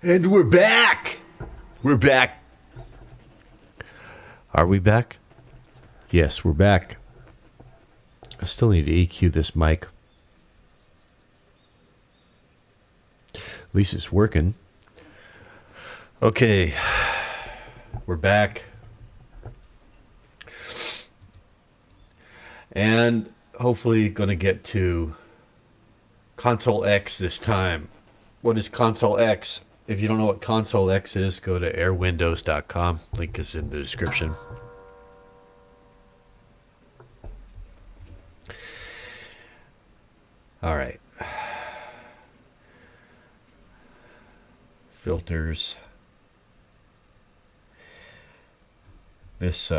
And we're back. We're back. Are we back? Yes, we're back. I still need to EQ this mic. At least it's working. Okay. We're back. And hopefully going to get to ConsoleX this time. What is ConsoleX? If you don't know what ConsoleX is, go to airwindows.com. Link is in the description. All right. Filters. This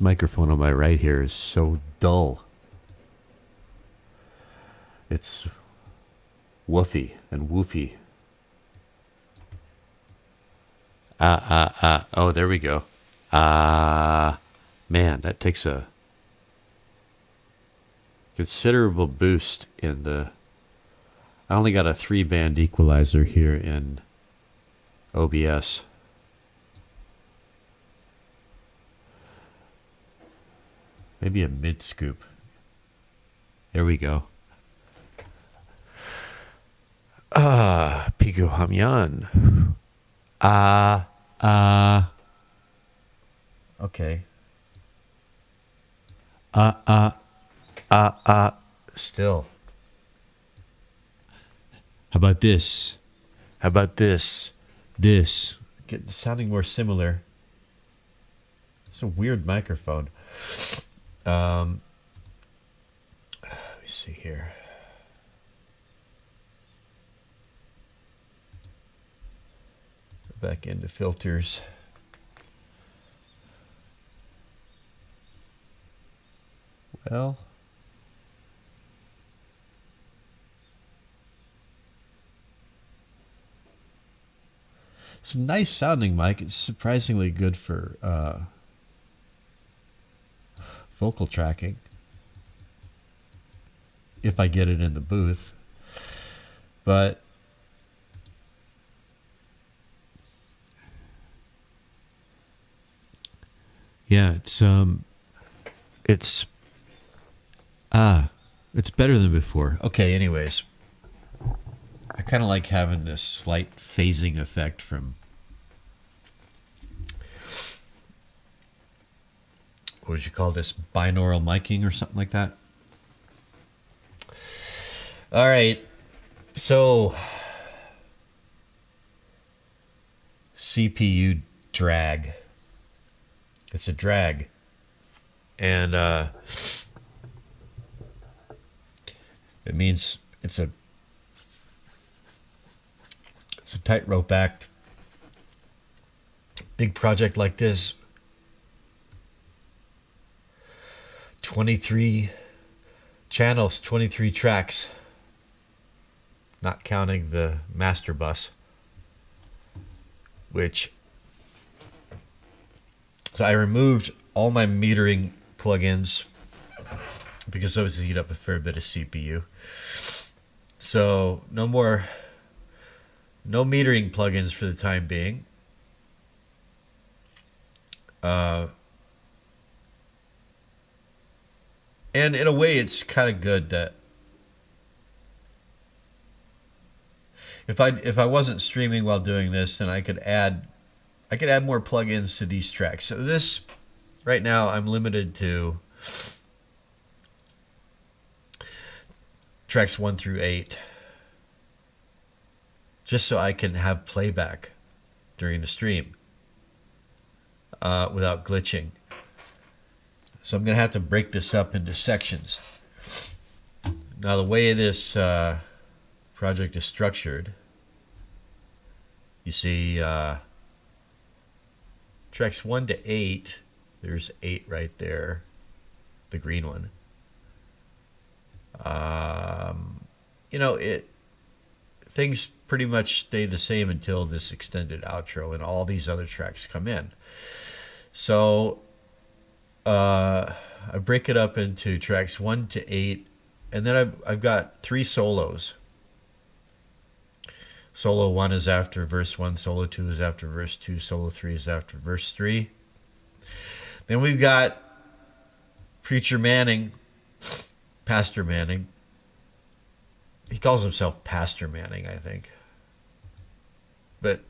microphone on my right here is so dull. It's woofy and woofy. Oh, there we go. Man, that takes a considerable boost in the... I only got a 3-band equalizer here in OBS. Maybe a mid-scoop. There we go. Pico Hamyan. Okay. Still. How about this? How about this? This. Sounding more similar. It's a weird microphone. Let me see here. Go back into filters. Well, it's a nice sounding mic. It's surprisingly good for vocal tracking if I get it in the booth. But yeah, it's better than before. okay, anyways. I kind of like having this slight phasing effect from... what would you call this? Binaural miking or something like that? All right. So, CPU drag. It's a drag. And it means it's a tightrope act. Big project like this. 23 channels, 23 tracks. Not counting the master bus. So I removed all my metering plugins because those eat up a fair bit of CPU. So no metering plugins for the time being. And in a way, it's kind of good that if I wasn't streaming while doing this, then I could add more plugins to these tracks. So this right now I'm limited to tracks 1 through 8, just so I can have playback during the stream without glitching. So I'm going to have to break this up into sections. Now the way this project is structured, you see tracks 1 to 8, there's 8 right there, the green one. Things pretty much stay the same until this extended outro and all these other tracks come in. So I break it up into tracks 1 to 8, and then I've got 3 solos. Solo 1 is after verse 1, solo 2 is after verse 2, solo 3 is after verse 3. Then we've got Preacher Manning, Pastor Manning. He calls himself Pastor Manning, I think. But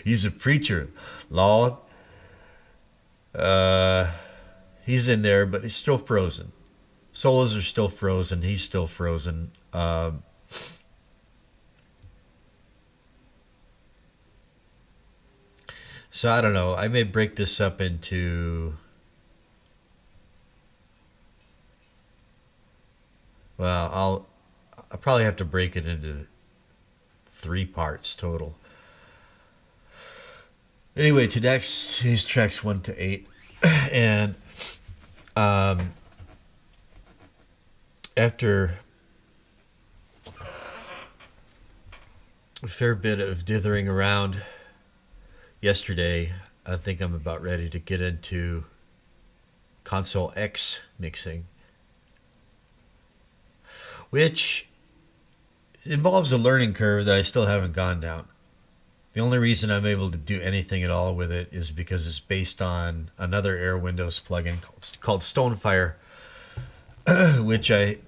he's a preacher, Lord. He's in there, but he's still frozen. Solos are still frozen. He's still frozen. So I don't know. I may break this up into... Well, I'll probably have to break it into 3 parts total. Anyway, today's tracks 1 to 8. And after a fair bit of dithering around yesterday, I think I'm about ready to get into ConsoleX mixing, which involves a learning curve that I still haven't gone down. The only reason I'm able to do anything at all with it is because it's based on another Airwindows plugin called Stonefire, which I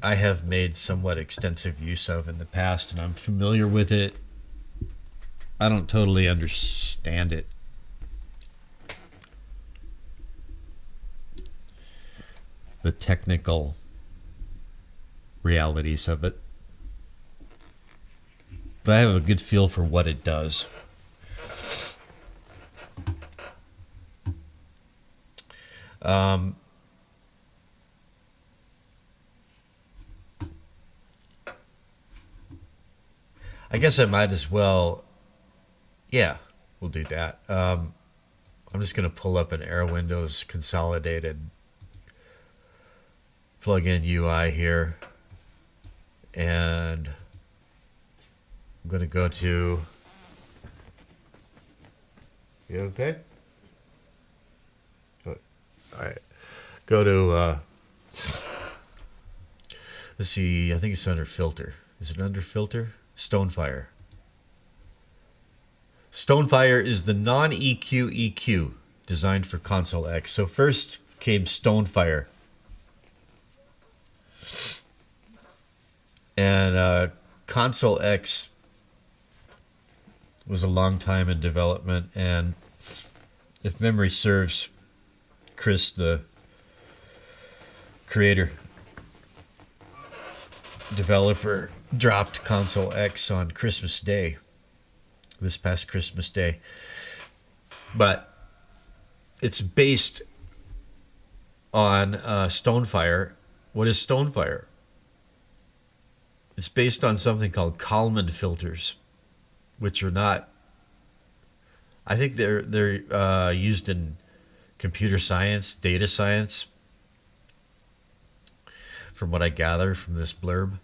have made somewhat extensive use of in the past, and I'm familiar with it. I don't totally understand it. The technical realities of it. But I have a good feel for what it does. I guess I might as well... Yeah, we'll do that. I'm just going to pull up an Airwindows consolidated plugin UI here. And I'm going to go to... You okay? All right. Go to... let's see, I think it's under filter. Is it under filter? Stonefire. Stonefire is the non-EQ EQ designed for ConsoleX. So first came Stonefire. And ConsoleX was a long time in development, and if memory serves, Chris, the creator, developer, dropped ConsoleX on Christmas Day, this past Christmas Day. But it's based on Stonefire. What is Stonefire? It's based on something called Kalman filters, which are not... I think they're used in computer science, data science, from what I gather from this blurb.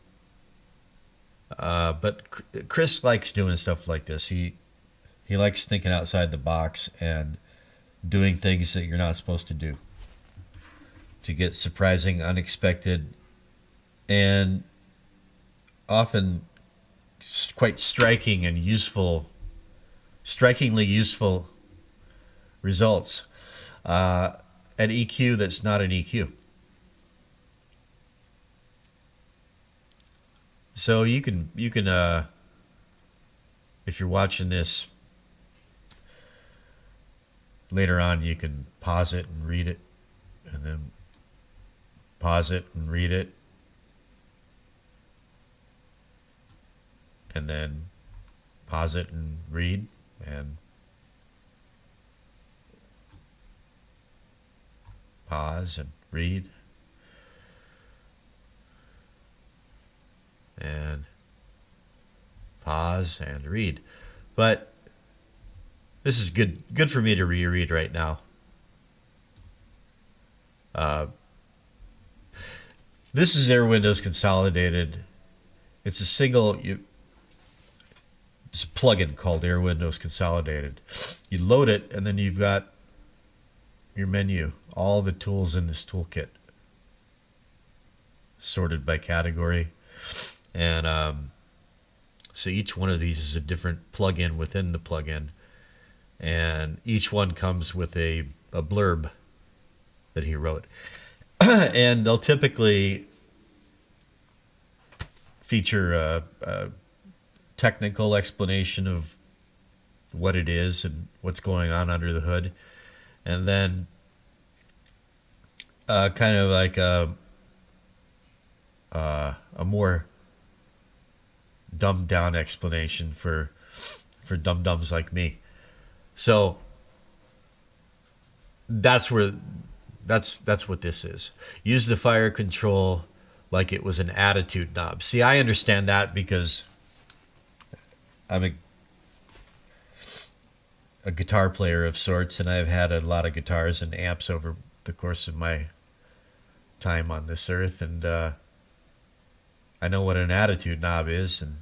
But Chris likes doing stuff like this. He likes thinking outside the box and doing things that you're not supposed to do to get surprising, unexpected, and often quite striking and strikingly useful results. An EQ that's not an EQ. So you can if you're watching this later on, you can pause it and read it, and then pause it and read it, and then pause it and read, and pause and read, and pause and read. But this is good for me to reread right now. This is Airwindows consolidated. It's a single... It's a plugin called Airwindows Consolidated. You load it, and then you've got your menu, all the tools in this toolkit, sorted by category. And so each one of these is a different plugin within the plugin, and each one comes with a blurb that he wrote. And they'll typically feature a technical explanation of what it is and what's going on under the hood, and then kind of like a more dumbed down explanation for dum-dums like me. So that's what this is. Use the fire control like it was an attitude knob. See, I understand that because I'm a guitar player of sorts, and I've had a lot of guitars and amps over the course of my time on this earth, and I know what an attitude knob is, and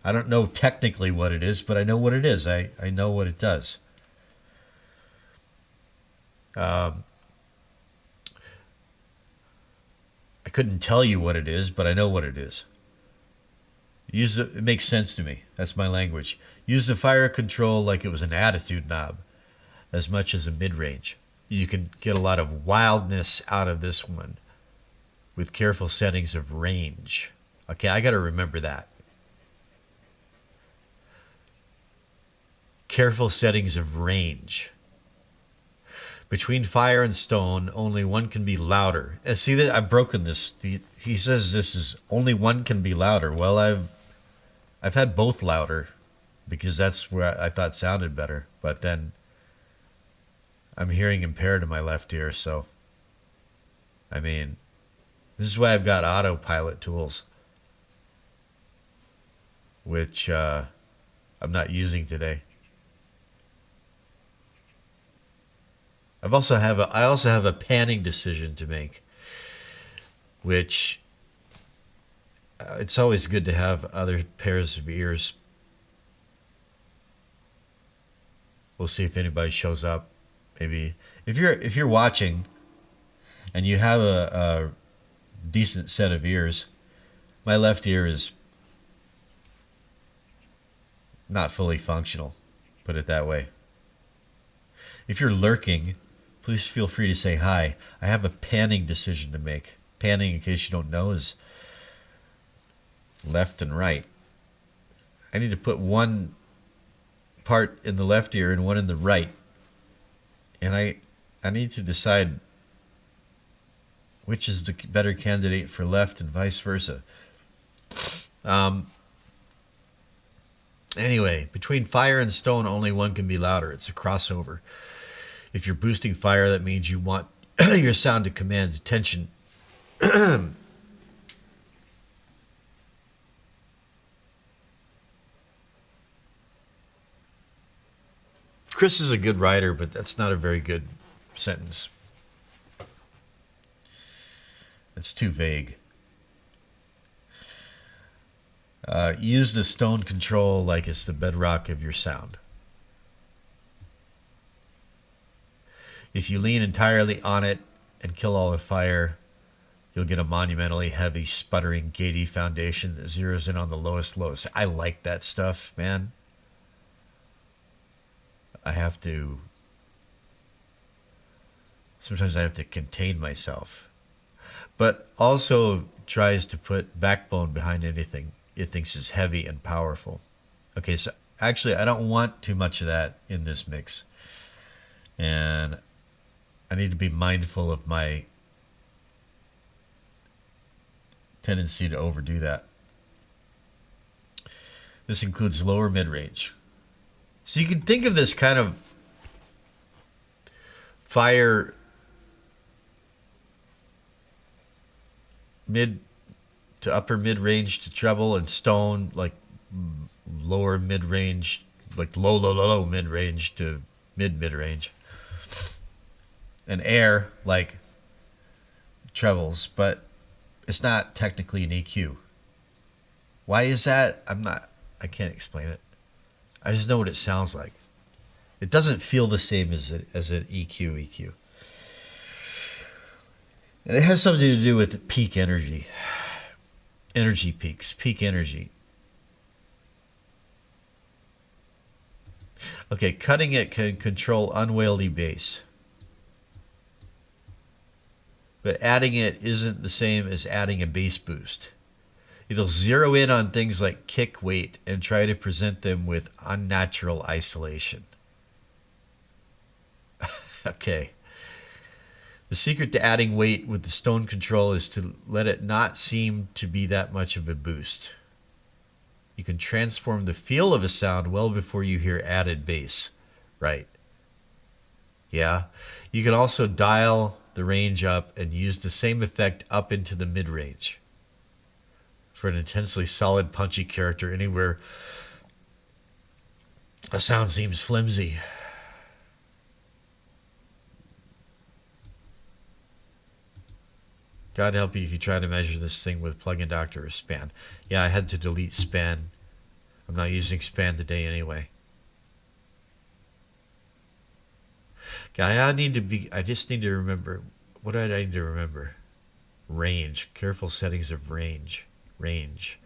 I don't know technically what it is, but I know what it is. I know what it does. I couldn't tell you what it is, but I know what it is. It makes sense to me. That's my language. Use the fire control like it was an attitude knob, as much as a mid-range. You can get a lot of wildness out of this one with careful settings of range. Okay, I got to remember that. Careful settings of range. Between fire and stone, only one can be louder. And see that I've broken this. He says this is only one can be louder. Well, I've had both louder because that's where I thought sounded better. But then I'm hearing impaired in my left ear. So, I mean, this is why I've got autopilot tools, which I'm not using today. I also have a panning decision to make, which it's always good to have other pairs of ears. We'll see if anybody shows up. Maybe if you're watching and you have a decent set of ears, my left ear is not fully functional, put it that way. If you're lurking, please feel free to say hi. I have a panning decision to make. Panning, in case you don't know, is left and right. I need to put one part in the left ear and one in the right. And I need to decide which is the better candidate for left and vice versa. Anyway, between fire and stone, only one can be louder. It's a crossover. If you're boosting fire, that means you want your sound to command attention. Chris is a good writer, but that's not a very good sentence. It's too vague. Use the stone control like it's the bedrock of your sound. If you lean entirely on it and kill all the fire, you'll get a monumentally heavy, sputtering, gatey foundation that zeroes in on the lowest lows. I like that stuff, man. Sometimes I have to contain myself. But also tries to put backbone behind anything it thinks is heavy and powerful. Okay, so actually I don't want too much of that in this mix. And I need to be mindful of my tendency to overdo that. This includes lower mid-range. So you can think of this kind of fire mid to upper mid-range to treble, and stone like lower mid-range, like low mid-range to mid-range. And air like trebles, but it's not technically an EQ. Why is that? I can't explain it. I just know what it sounds like. It doesn't feel the same as an EQ. And it has something to do with peak energy. energy peaks, peak energy. Okay, cutting it can control unwieldy bass. But adding it isn't the same as adding a bass boost. It'll zero in on things like kick weight and try to present them with unnatural isolation. Okay. The secret to adding weight with the Stone control is to let it not seem to be that much of a boost. You can transform the feel of a sound well before you hear added bass. Right. Yeah. You can also dial the range up and use the same effect up into the mid-range for an intensely solid, punchy character anywhere a sound seems flimsy. God help you if you try to measure this thing with Plugin Doctor or Span. Yeah, I had to delete Span. I'm not using Span today anyway. God, I just need to remember. What did I need to remember? Range. Careful settings of range. Range.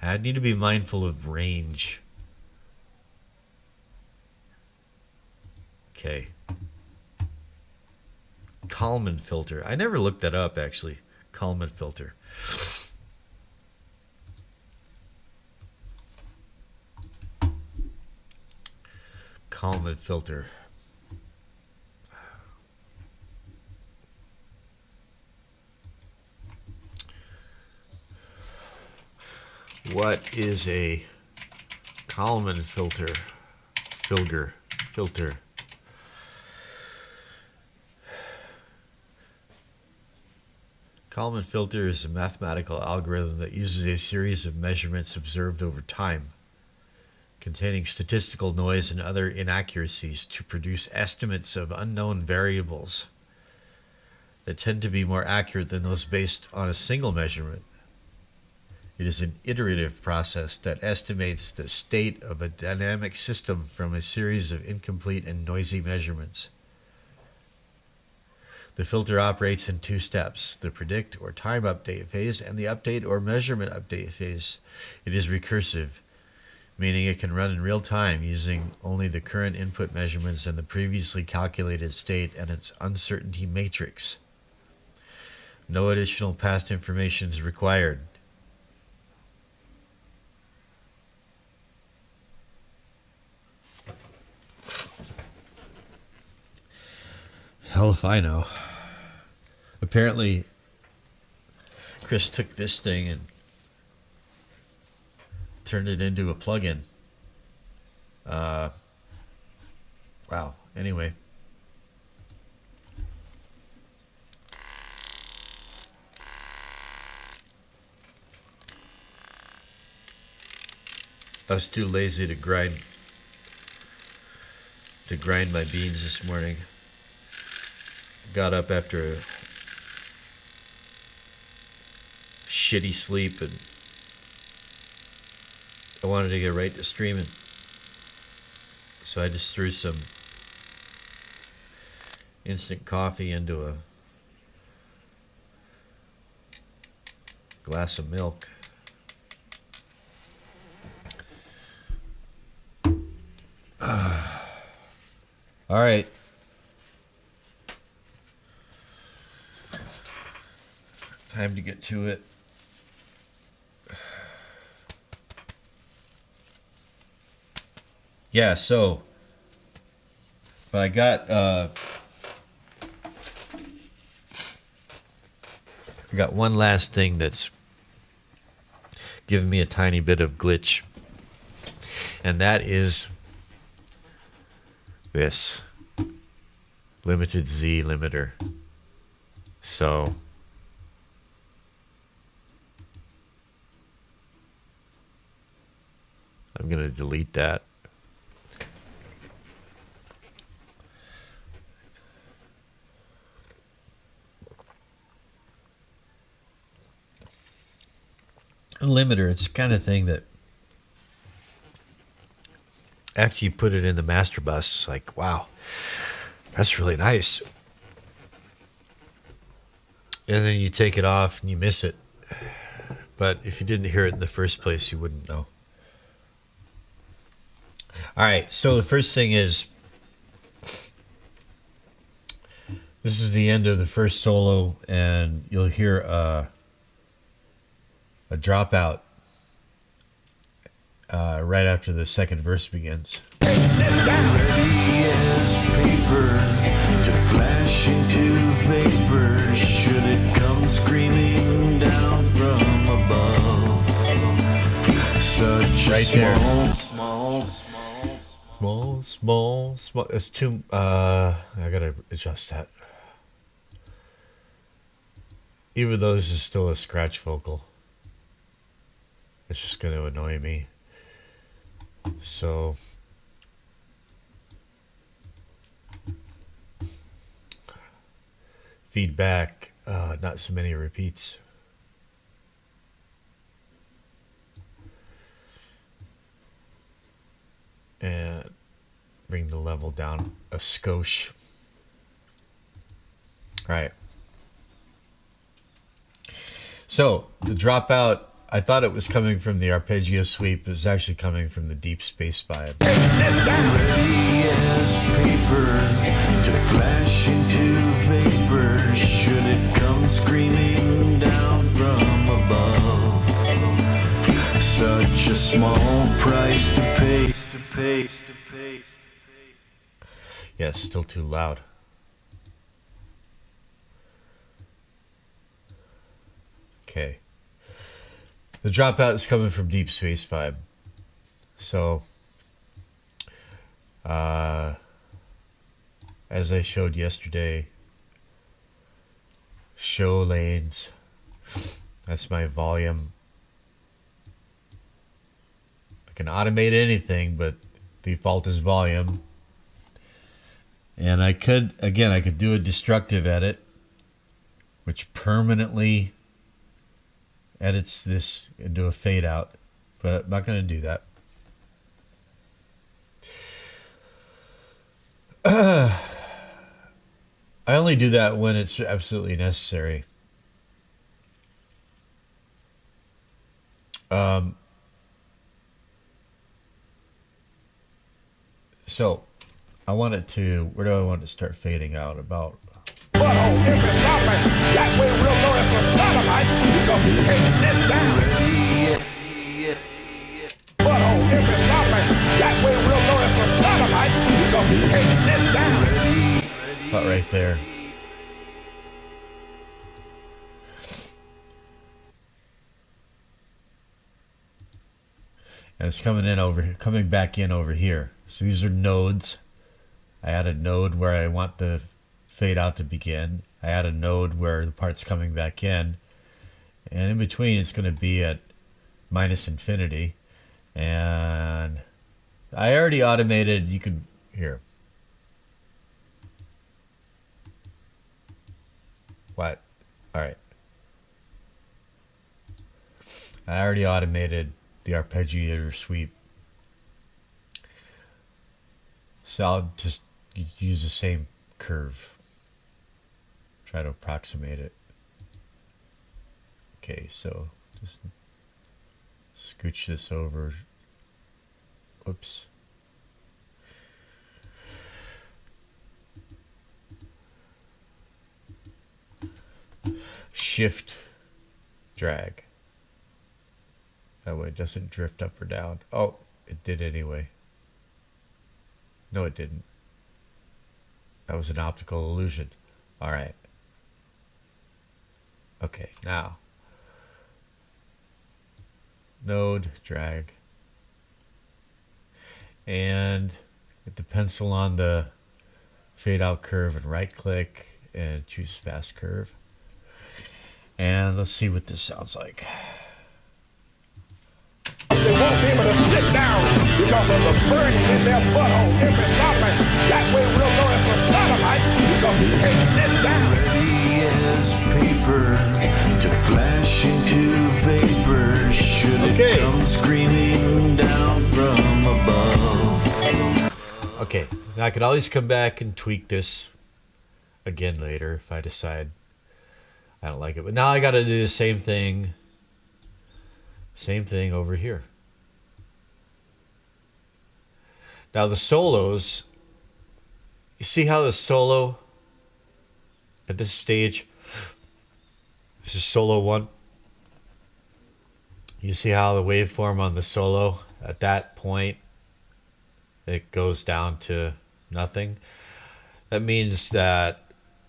I need to be mindful of range. Okay. Kalman filter. I never looked that up, actually. Kalman filter. Kalman filter. What is a Kalman filter? Filter. Kalman filter is a mathematical algorithm that uses a series of measurements observed over time, containing statistical noise and other inaccuracies to produce estimates of unknown variables that tend to be more accurate than those based on a single measurement. It is an iterative process that estimates the state of a dynamic system from a series of incomplete and noisy measurements. The filter operates in two steps, the predict or time update phase and the update or measurement update phase. It is recursive, meaning it can run in real time using only the current input measurements and the previously calculated state and its uncertainty matrix. No additional past information is required. Hell if I know. Apparently, Chris took this thing and turned it into a plugin. Wow. Anyway. I was too lazy to grind my beans this morning. Got up after a shitty sleep and I wanted to get right to streaming. So I just threw some instant coffee into a glass of milk. All right. Time to get to it. Yeah, so but I got one last thing that's giving me a tiny bit of glitch, and that is this limited Z limiter. So I'm going to delete that. A limiter, it's the kind of thing that after you put it in the master bus, it's like, wow, that's really nice. And then you take it off and you miss it. But if you didn't hear it in the first place, you wouldn't know. All right, so the first thing is, this is the end of the first solo, and you'll hear a dropout right after the second verse begins. Ready as paper to flash into vapor, should it come screaming down from above. Such Right a there. small. It's too. I gotta adjust that. Even though this is still a scratch vocal, it's just going to annoy me. So feedback, not so many repeats. And bring the level down a skosh. All right. So the dropout, I thought it was coming from the arpeggio sweep. It's actually coming from the deep space vibe. Ready as paper to flash into vapor, should it come screaming down from above. Such a small price to pay. Yeah, it's still too loud. Okay. The dropout is coming from deep space vibe. So, as I showed yesterday, show lanes. That's my volume. I can automate anything, but default is volume. And I could do a destructive edit, which permanently edits this into a fade out, but I'm not going to do that. I only do that when it's absolutely necessary. So I want it to, where do I want it to start fading out? About about right there. And it's coming back in over here. So these are nodes. I add a node where I want the fade out to begin. I add a node where the part's coming back in. And in between, it's going to be at minus infinity. And I already automated, you could, here. What? All right. I already automated the arpeggiator sweep. So I'll just use the same curve. Try to approximate it. Okay, so just scooch this over. Oops. Shift, drag. That way it doesn't drift up or down. Oh, it did anyway. No, it didn't. That was an optical illusion. All right. Okay, now. Node, drag. And get the pencil on the fade out curve and right click and choose fast curve. And let's see what this sounds like. They won't be able to sit down because of the burning in their butthole every moment. That way we'll know it's a sodomite because he can't sit down. Ready as paper to flash into vapor, should it come screaming down from above. Okay, now I could always come back and tweak this again later if I decide I don't like it. But now I got to do the same thing Same thing over here. Now the solos, you see how the solo at this stage, this is solo 1. You see how the waveform on the solo at that point, it goes down to nothing. That means that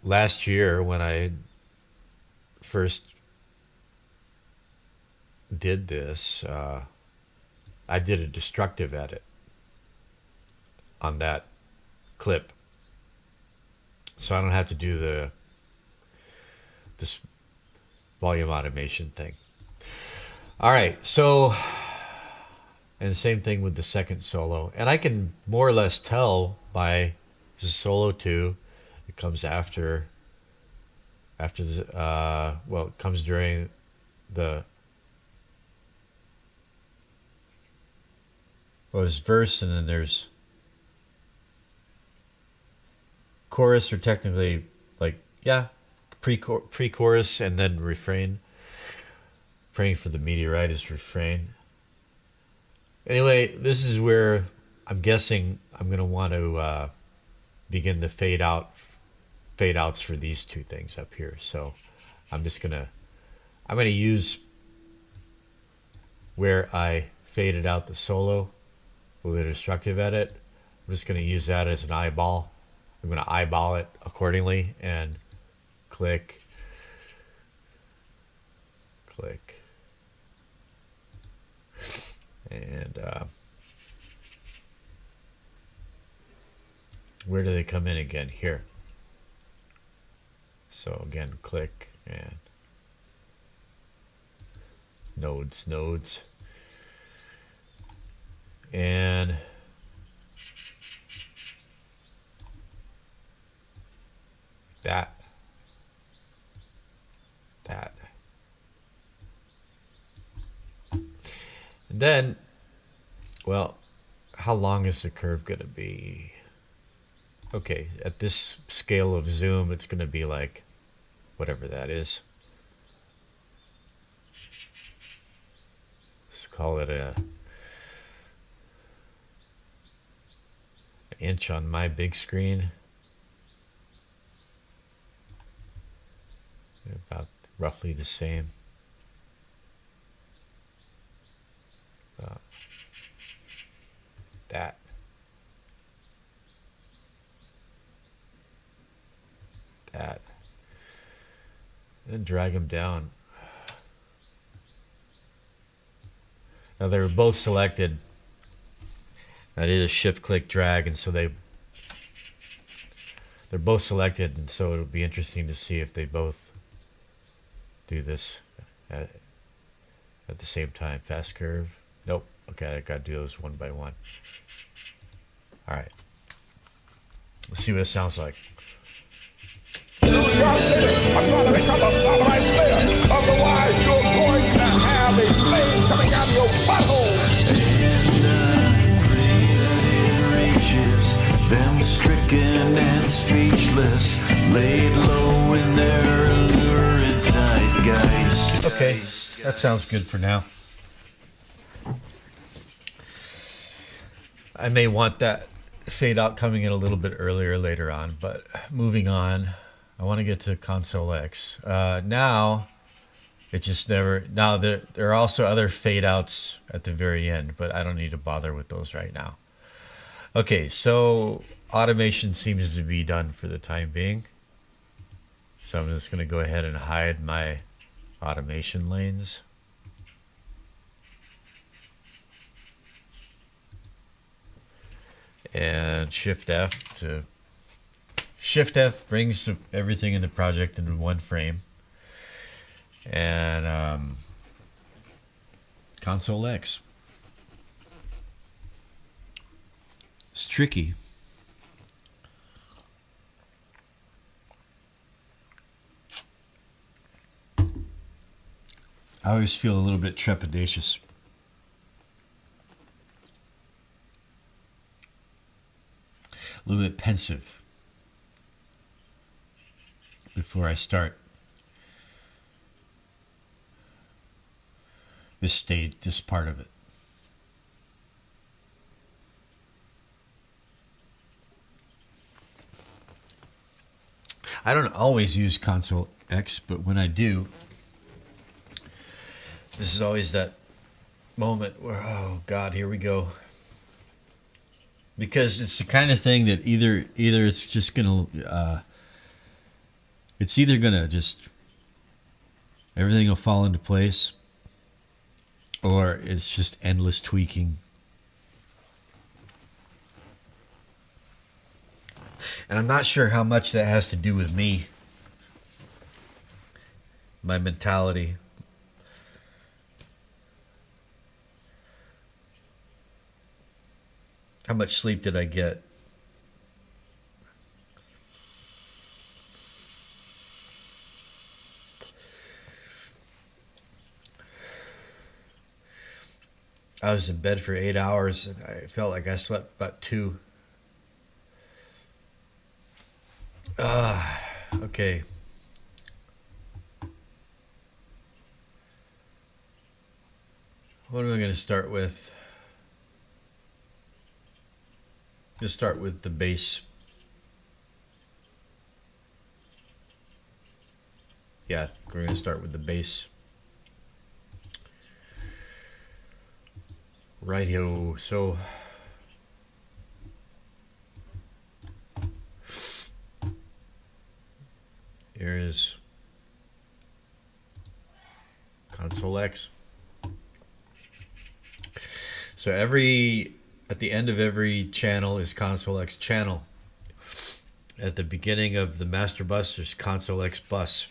last year when I first did this, I did a destructive edit on that clip, so I don't have to do this volume automation thing. All right, so, and the same thing with the second solo, and I can more or less tell by this is solo 2. It comes after the well, it comes during the there's verse, and then there's chorus, or technically, like, yeah, pre-chorus, and then refrain. Praying for the Meteorite is refrain. Anyway, this is where I'm guessing I'm going to want to begin the fade outs for these two things up here. So I'm going to use where I faded out the solo with a destructive edit. I'm just going to use that as an eyeball. I'm going to eyeball it accordingly and click, and where do they come in again? Here. So again, click and nodes, and that. And then, well, how long is the curve going to be? Okay, at this scale of zoom, it's going to be like whatever that is. Let's call it an inch on my big screen. About roughly the same. That. And drag them down. Now they were both selected. I did a shift click drag, and so they're both selected, and so it'll be interesting to see if they both do this at the same time. Fast curve. Nope. Okay, I gotta do those one by one. Alright. Let's see what it sounds like. I'm going to become a sodomite slayer. Otherwise, you're going to have a flame coming out of your butthole. And reaches them stricken and speechless, laid low in their lurid zeitgeist. Okay, that sounds good for now. I may want that fade out coming in a little bit earlier later on, but moving on, I want to get to ConsoleX. Now, it just never. Now there are also other fade outs at the very end, but I don't need to bother with those right now. Okay, so automation seems to be done for the time being. So I'm just going to go ahead and hide my automation lanes. And Shift F brings everything in the project into one frame. And ConsoleX. It's tricky. I always feel a little bit trepidatious. A little bit pensive before I start. this part of it. I don't always use ConsoleX, but when I do, This is always that moment where, oh God, here we go. because it's the kind of thing that either it's just gonna it's either gonna just everything will fall into place, or it's just endless tweaking. And I'm not sure how much that has to do with me, my mentality. How much sleep did I get? I was in bed for 8 hours and I felt like I slept about 2. Okay. What am I going to start with? Just start with the base. Yeah, we're going to start with the base. Rightio. So here is ConsoleX. So at the end of every channel is ConsoleX channel. At the beginning of the master bus, there's ConsoleX bus.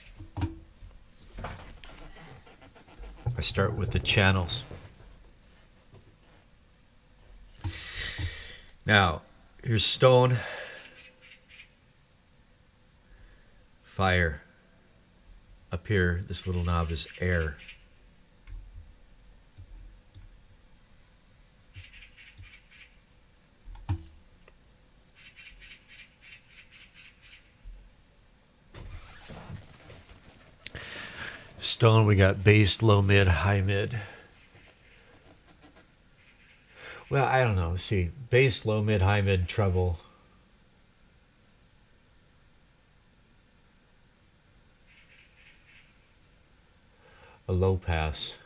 I start with the channels. Now, here's stone, fire. Up here, this little knob is air. Stone, we got bass, low mid, high mid. Well, I don't know. Let's see. Bass, low mid, high mid, treble. A low pass.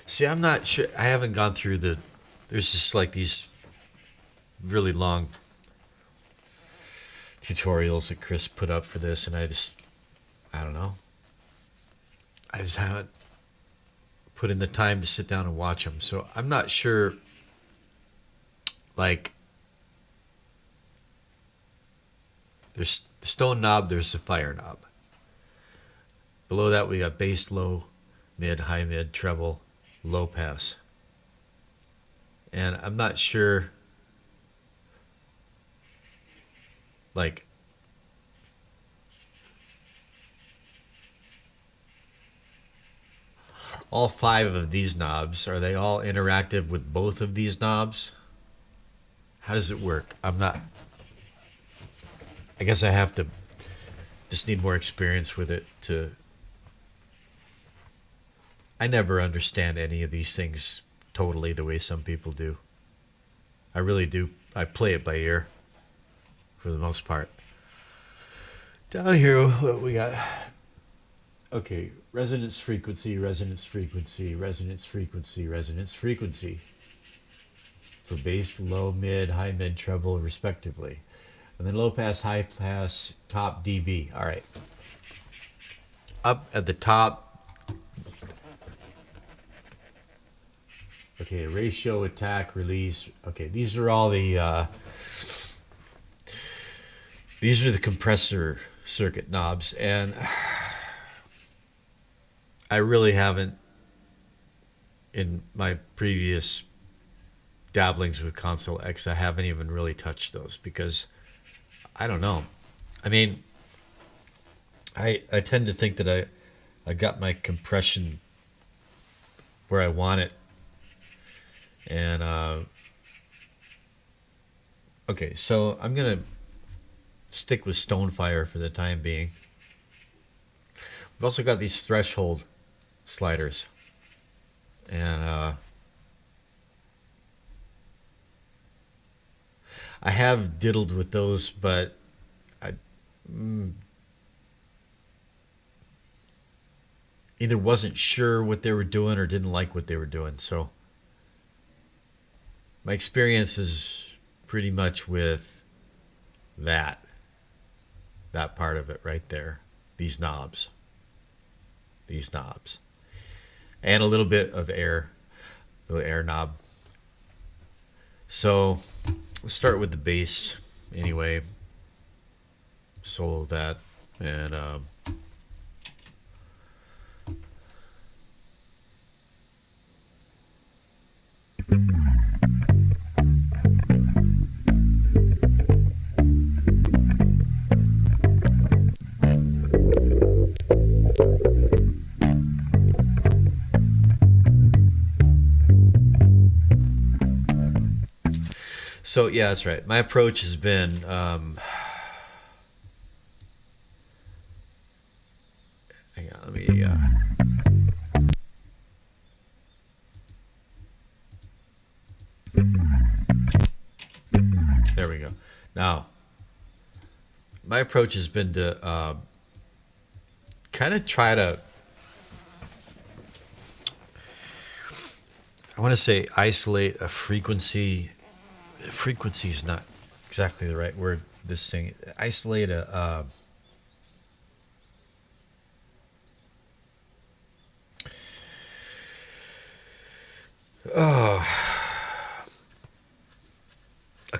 See, I'm not sure. I haven't gone through there's just like these really long tutorials that Chris put up for this, and I don't know. I just haven't put in the time to sit down and watch them. So I'm not sure, like, there's the stone knob, there's the fire knob. Below that we got bass, low, mid, high mid, treble, low pass. And I'm not sure, like, all 5 of these knobs, are they all interactive with both of these knobs? How does it work? I guess I have to just need more experience with it I never understand any of these things totally the way some people do. I really do. I play it by ear for the most part. Down here, what we got? Okay, resonance frequency, resonance frequency, resonance frequency, resonance frequency. For bass, low, mid, high, mid, treble, respectively. And then low pass, high pass, top dB. All right. Up at the top. Okay, ratio, attack, release. Okay, these are all the these are the compressor circuit knobs, and I really haven't, in my previous dabblings with ConsoleX, I haven't even really touched those because I don't know. I mean, I tend to think that I got my compression where I want it. And okay, so I'm gonna stick with Stonefire for the time being. We've also got these threshold sliders. And I have diddled with those, but I either wasn't sure what they were doing or didn't like what they were doing. So my experience is pretty much with that part of it right there. These knobs, and a little bit of little air knob. So let's start with the bass anyway. Solo that, and so yeah, that's right. My approach has been hang on, let me there we go. Now, my approach has been to kind of try to, I want to say, isolate a frequency. Frequency is not exactly the right word. This thing, isolate a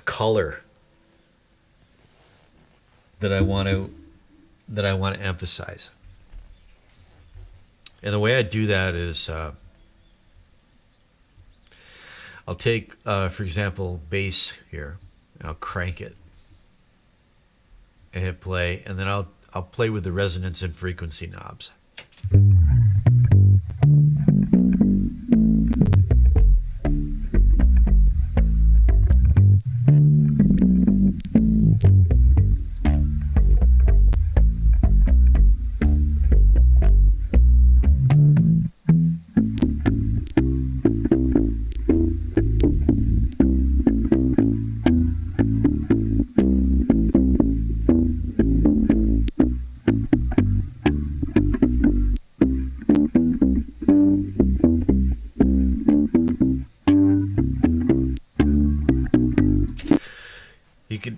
color that I want to emphasize. And the way I do that is I'll take, for example, bass here, and I'll crank it and hit play, and then I'll play with the resonance and frequency knobs. You could,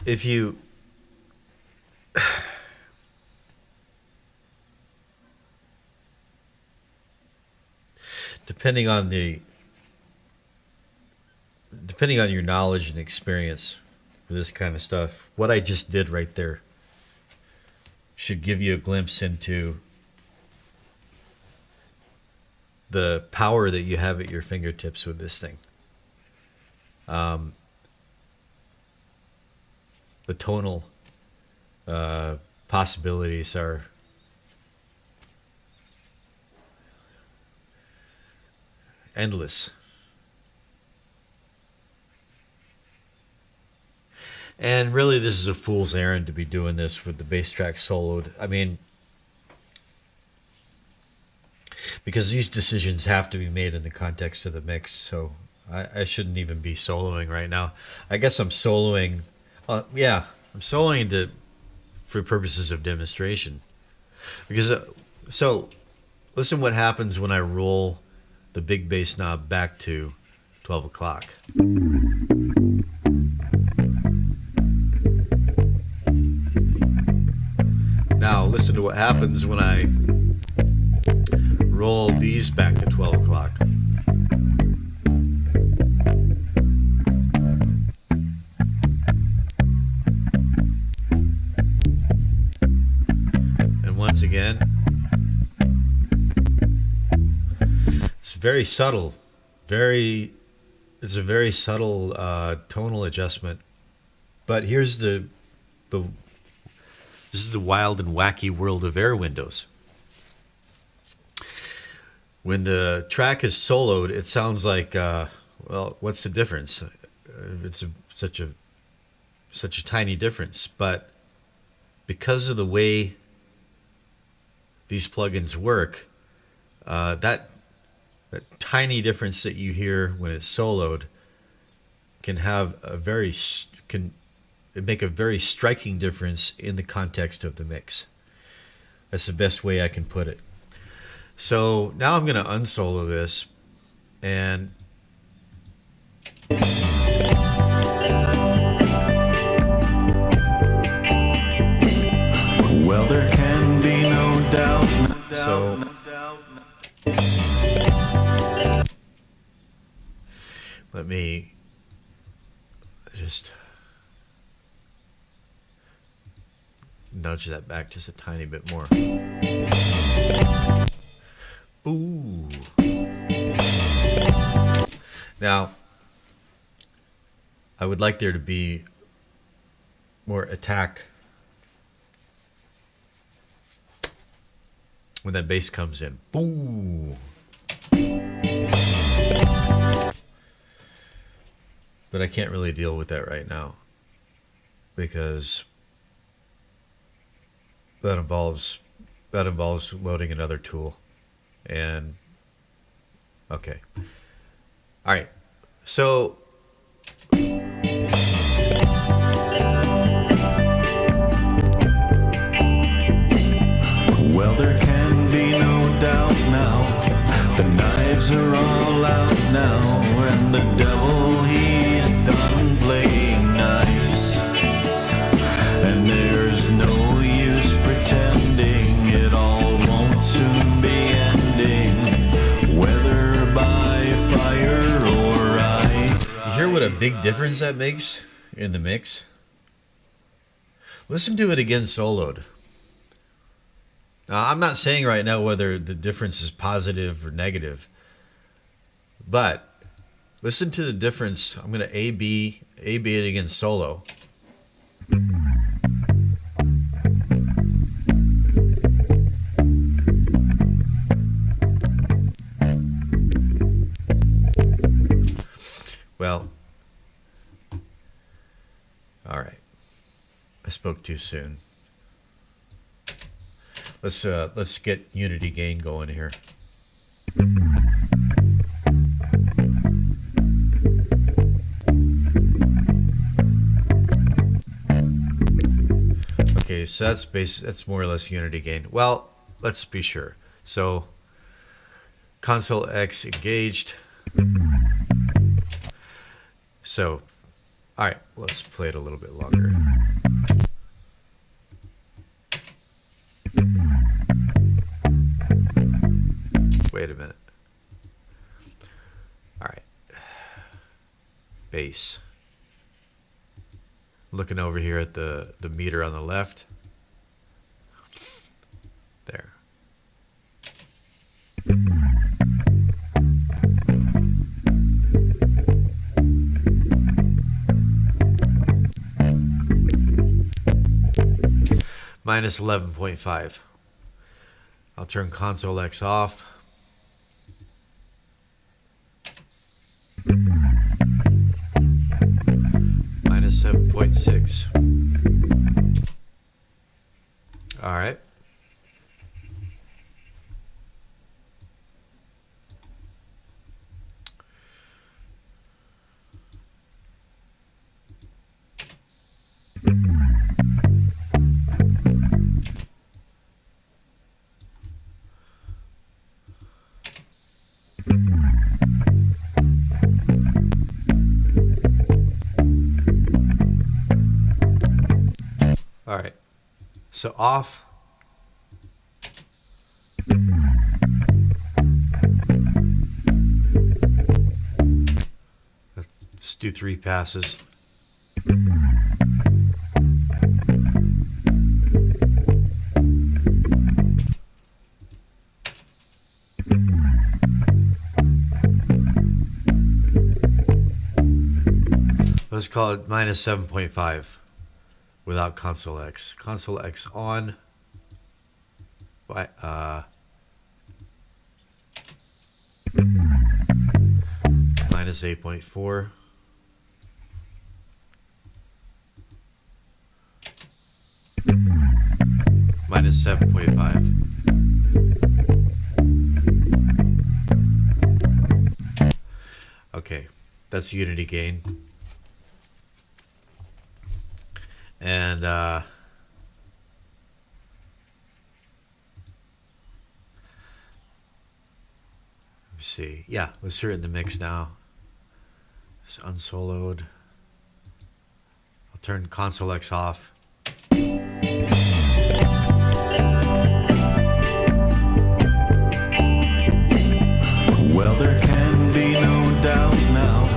if you, depending on your knowledge and experience with this kind of stuff, what I just did right there should give you a glimpse into the power that you have at your fingertips with this thing. The tonal possibilities are endless. And really, this is a fool's errand to be doing this with the bass track soloed. I mean, because these decisions have to be made in the context of the mix, so I shouldn't even be soloing right now. I guess I'm soloing. Yeah, I'm soloing for purposes of demonstration. Because so, listen what happens when I roll the big bass knob back to 12 o'clock. Now listen to what happens when I roll these back to 12 o'clock. Once again, it's very subtle, it's a very subtle tonal adjustment. But here's this is the wild and wacky world of Airwindows. When the track is soloed, it sounds like, well, what's the difference? It's such a tiny difference, but because of the way these plugins work, that That tiny difference that you hear when it's soloed can have a very can make a very striking difference in the context of the mix. That's the best way I can put it. So now I'm going to unsolo this, and Well, there can be no doubt. so let me just nudge that back just a tiny bit more. Ooh. Now, I would like there to be more attack when that bass comes in. Boom. But I can't really deal with that right now because that involves loading another tool. And okay. All right. So Well, there can be no doubt now. The knives are all out now, and the devil, he's done playing nice. And there's no use pretending it all won't soon be ending, whether by fire or ice. you hear what a big difference that makes in the mix? Listen to it again soloed. Now, I'm not saying right now whether the difference is positive or negative, but listen to the difference. I'm going to A-B it again solo. Well, all right. I spoke too soon. Let's get unity gain going here. Okay, so that's more or less unity gain. Well, let's be sure. So ConsoleX engaged. So, all right, let's play it a little bit longer. Wait a minute. All right. Bass. Looking over here at the meter on the left. There. Minus 11.5. I'll turn ConsoleX off. Minus 7.6. All right. All right, so off. Let's do 3 passes. Let's call it minus 7.5. Without ConsoleX. ConsoleX on. Minus 8.4. Minus 7.5. Okay, that's unity gain. And let me see. Yeah, let's hear it in the mix now. It's unsoloed. I'll turn ConsoleX off. Well, there can be no doubt now.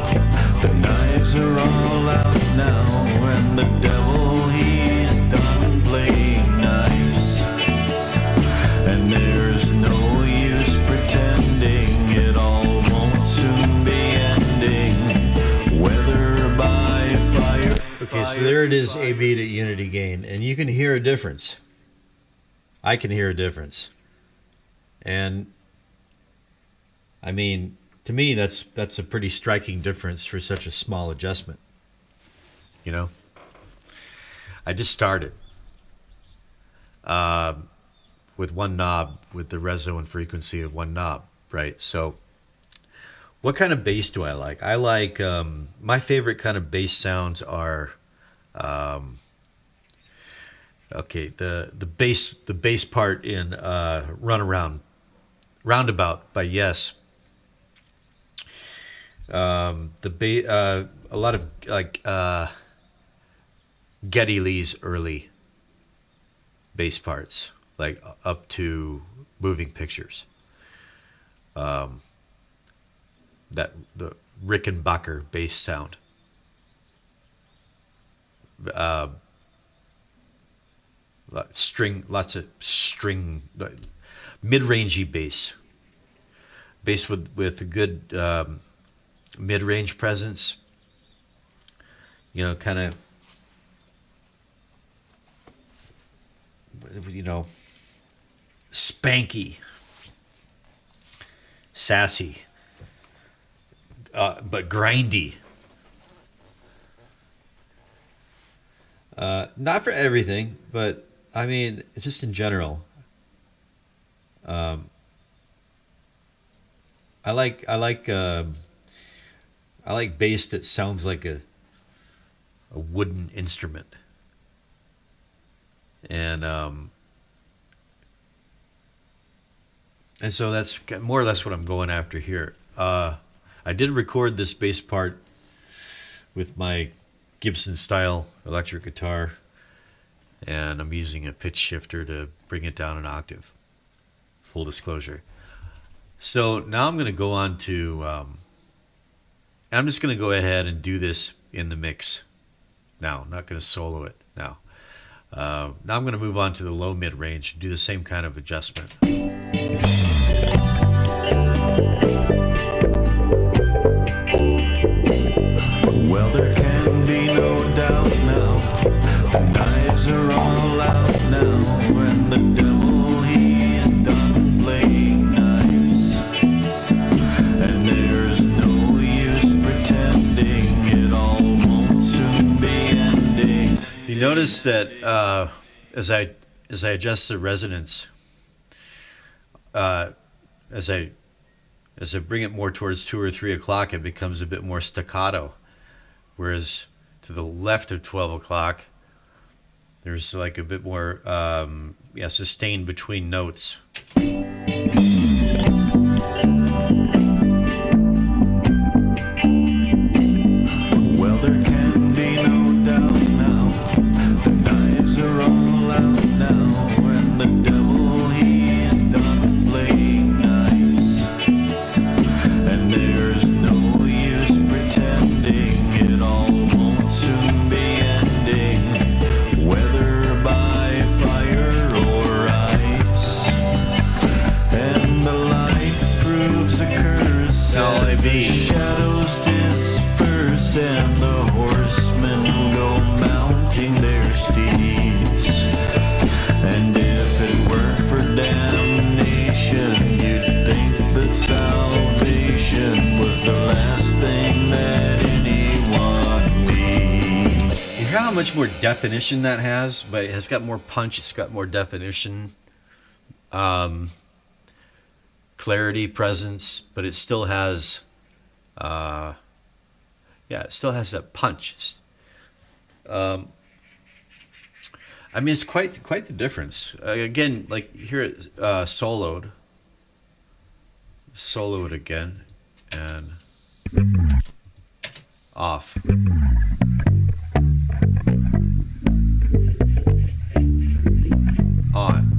The knives are all out now, and the devil, he's done playing nice. And there's no use pretending it all won't soon be ending, whether by fire. Okay, so there it is, A-B to unity gain, and you can hear a difference. I can hear a difference. And I mean, to me, that's a pretty striking difference for such a small adjustment. You know, I just started with one knob, with the reso and frequency of one knob, right? So, what kind of bass do I like? I like my favorite kind of bass sounds are okay, the bass part in Roundabout by Yes. A lot of like Geddy Lee's early bass parts, like up to Moving Pictures. That the Rickenbacker bass sound. Lots of string, mid-rangey bass with a good mid-range presence, you know, kind of, you know, spanky, sassy, but grindy. Not for everything, but I mean, just in general. I like bass that sounds like a wooden instrument, and so that's more or less what I'm going after here. I did record this bass part with my Gibson style electric guitar, and I'm using a pitch shifter to bring it down an octave. Full disclosure. So now I'm going to go on to. I'm just going to go ahead and do this in the mix now. I'm not going to solo it now. Now I'm going to move on to the low mid range and do the same kind of adjustment. Well, there can be no doubt now. The knives are all out now, and the devil, he's done playing nice. And there's no use pretending it all won't soon be ending. You notice that as I adjust the resonance, as I bring it more towards 2 or 3 o'clock, it becomes a bit more staccato. Whereas to the left of 12 o'clock, there's like a bit more sustained between notes. Well, there can be no doubt now. The knives are all out now, and the devil, he's done playing nice. And there's no use pretending it all won't soon be ending, whether by fire or ice. And the light proves a curse as the shadows disperse, and the horsemen go mounting their steeds. And if it weren't for damnation, you'd think that salvation was the last thing that anyone needs. You hear how much more definition that has? But it has got more punch. It's got more definition, clarity, presence. But it still has Yeah, it still has that punch. I mean, it's quite the difference. Again, like here it soloed again, and off. On.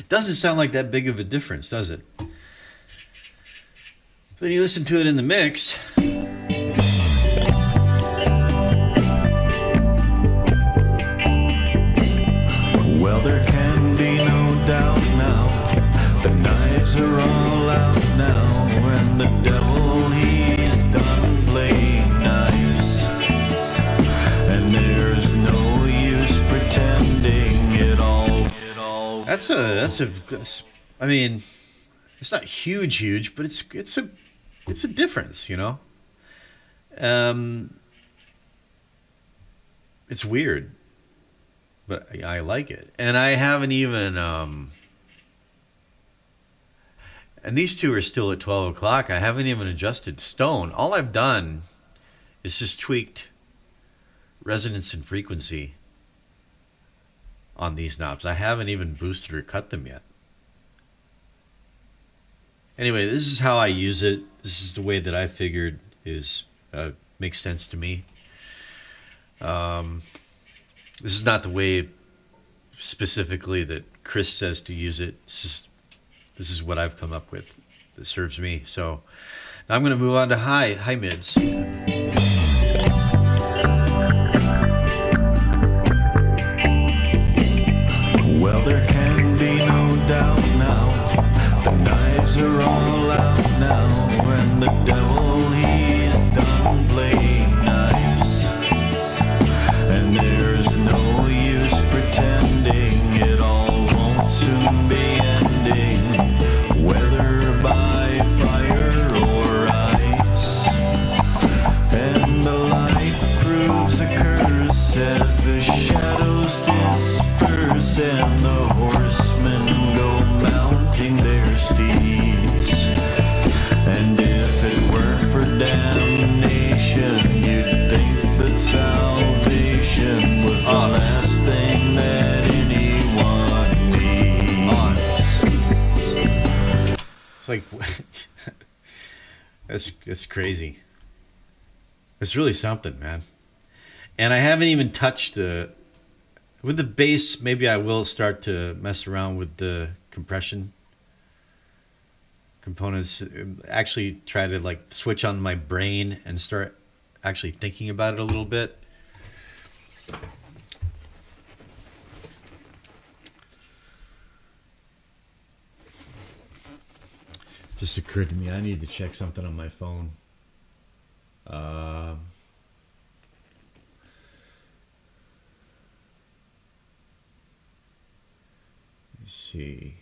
Doesn't sound like that big of a difference, does it? Then you listen to it in the mix. Well, there can be no doubt now. The knives are all out now, and the devil, he's done playing nice. And there's no use pretending it all. That's I mean, it's not huge, but it's a difference, you know. It's weird, but I like it, and I haven't even. And these two are still at 12 o'clock. I haven't even adjusted stone. All I've done is just tweaked resonance and frequency on these knobs. I haven't even boosted or cut them yet. Anyway, this is how I use it. This is the way that I figured is makes sense to me. This is not the way specifically that Chris says to use it. This is what I've come up with that serves me. So now I'm going to move on to high mids. Well, there can be no doubt now. The knives are all out now, and the devil, he's done playing nice. And there's no use pretending it all won't soon be ending, whether by fire or ice. And the light proves a curse as the shadows disperse, and the horsemen go mounting their steeds. And if it weren't for damnation, you'd think that salvation was the last thing that anyone needs. It's like that's crazy. It's really something, man. And I haven't even touched with the bass. Maybe I will start to mess around with the compression components. Actually, try to like switch on my brain and start actually thinking about it a little bit. Just occurred to me, I need to check something on my phone. Let's see.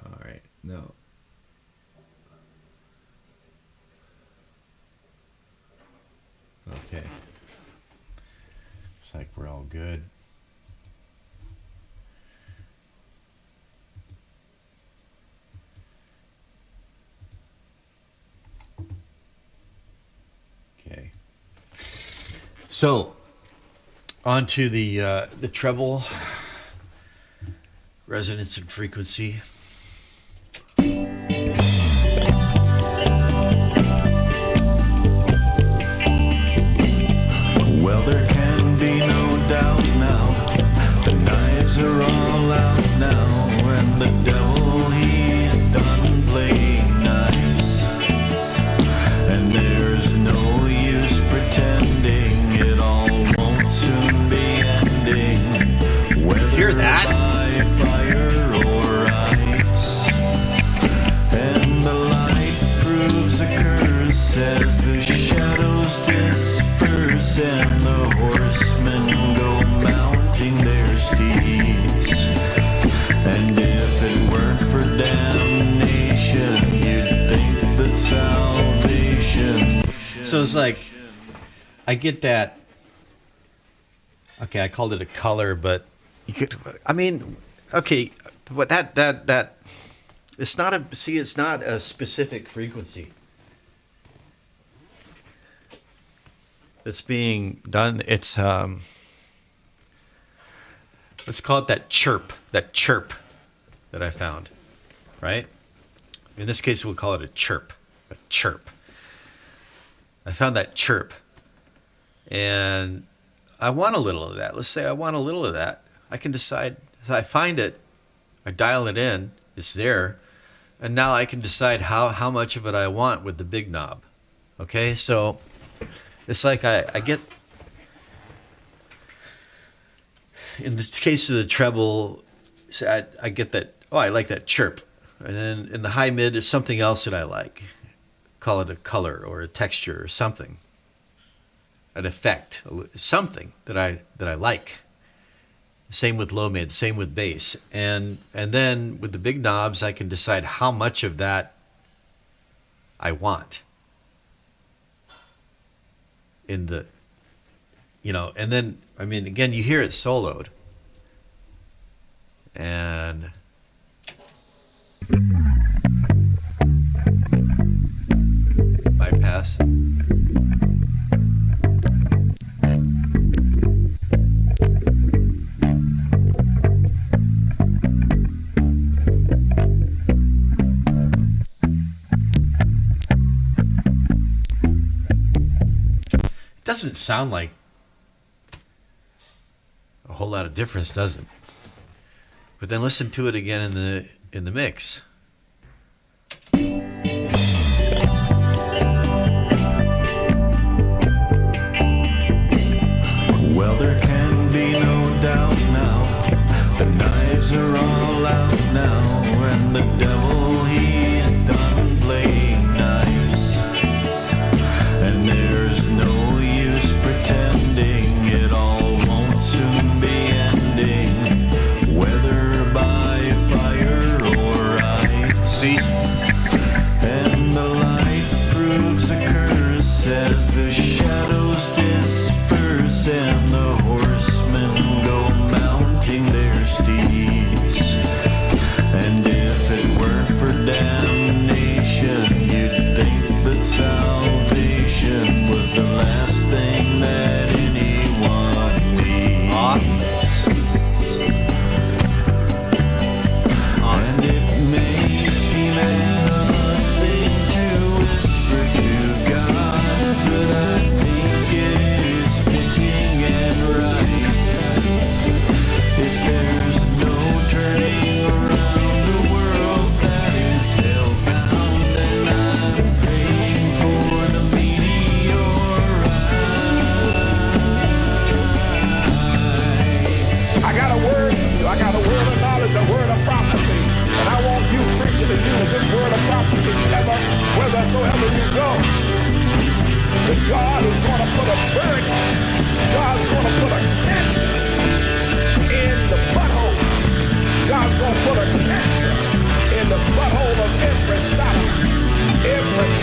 All right, no. Okay. Looks like we're all good. Okay. So, on to the treble resonance and frequency. Well, there can be no doubt now. The knives are all out now, and the devil, he's done playing nice. And there's no use pretending it all won't soon be ending, whether Hear that? by fire or ice. And the light proves a curse as the shadows disperse, and the horsemen go mounting their steeds. And if it were So it's like, I get that. Okay, I called it a color, but you could, I mean, okay, what that it's not a, see, it's not a specific frequency that's being done. It's let's call it that chirp that I found, right? In this case, we'll call it a chirp. I found that chirp, and I want a little of that. Let's say I want a little of that. I can decide. I find it, I dial it in, it's there, and now I can decide how much of it I want with the big knob. Okay, so it's like I get, in the case of the treble, I get that, oh, I like that chirp. And then in the high mid, it's something else that I like. Call it a color or a texture or something. An effect, something that I like. Same with low mid, same with bass. And then with the big knobs, I can decide how much of that I want. In the, you know, and then, I mean, again, you hear it soloed. And bypass. It doesn't sound like a whole lot of difference, does it? But then listen to it again in the mix. Well, there can be no doubt now. The knives are all out now, and the devil, he's done playing nice. And there's no use pretending it all won't soon be ending, whether by fire or ice. See? And the light proves a curse as the shadows disperse and the horsemen go mounting their steeds. And if it weren't for damnation, you'd think that salvation was the last thing that anyone needs. And it may seem an odd thing to whisper to God, but I think it is fitting and right. If there's no turning around the world that is hellbound, then I'm praying for the meteorite. I got a word for you. I got a word of knowledge, a word of prophecy. And I want you preaching to use this word of prophecy ever, whithersoever you go. That God is going to put a burden. God's going to put a cancer in the butthole. God's going to put a cancer in the butthole of every Sodom.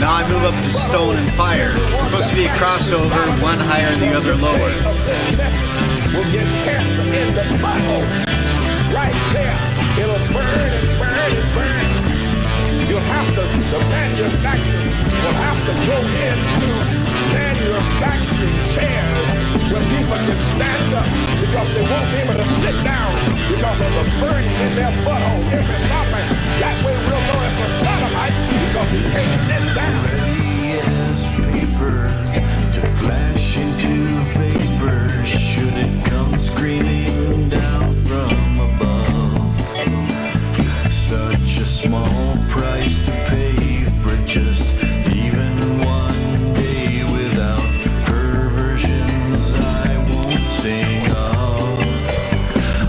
Now I move up to stone and fire. It's supposed to be a crossover, one higher and the other lower. Will get cancer in the butthole. Right there. It'll burn and burn and burn. You'll have to, the manufacturer will have to go into manufacturing chairs where people can stand up because they won't be able to sit down because of the burning in their butthole. Every sodomite, that way we'll know it's a sodomite because he can't sit down. Ready as paper to flash into vapor should it come screaming down from above. Such a small price to pay for just even one day without perversions I won't sing of,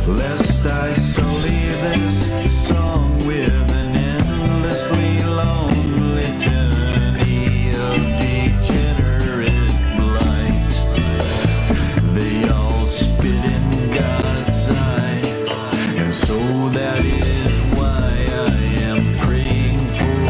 lest I sully this song with an endlessly long litany of degenerate blight. They all spit in God's eye, and so that is why I am praying for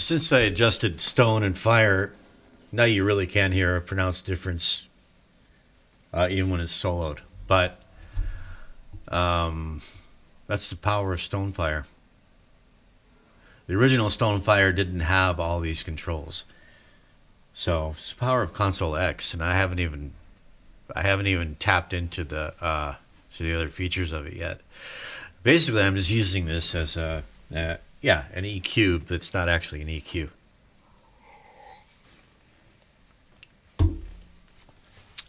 since I adjusted stone and fire, now you really can hear a pronounced difference, even when it's soloed. But that's the power of Stonefire. The original Stonefire didn't have all these controls, so it's the power of ConsoleX, and I haven't even tapped into the to the other features of it yet. Basically, I'm just using this as an EQ that's not actually an EQ.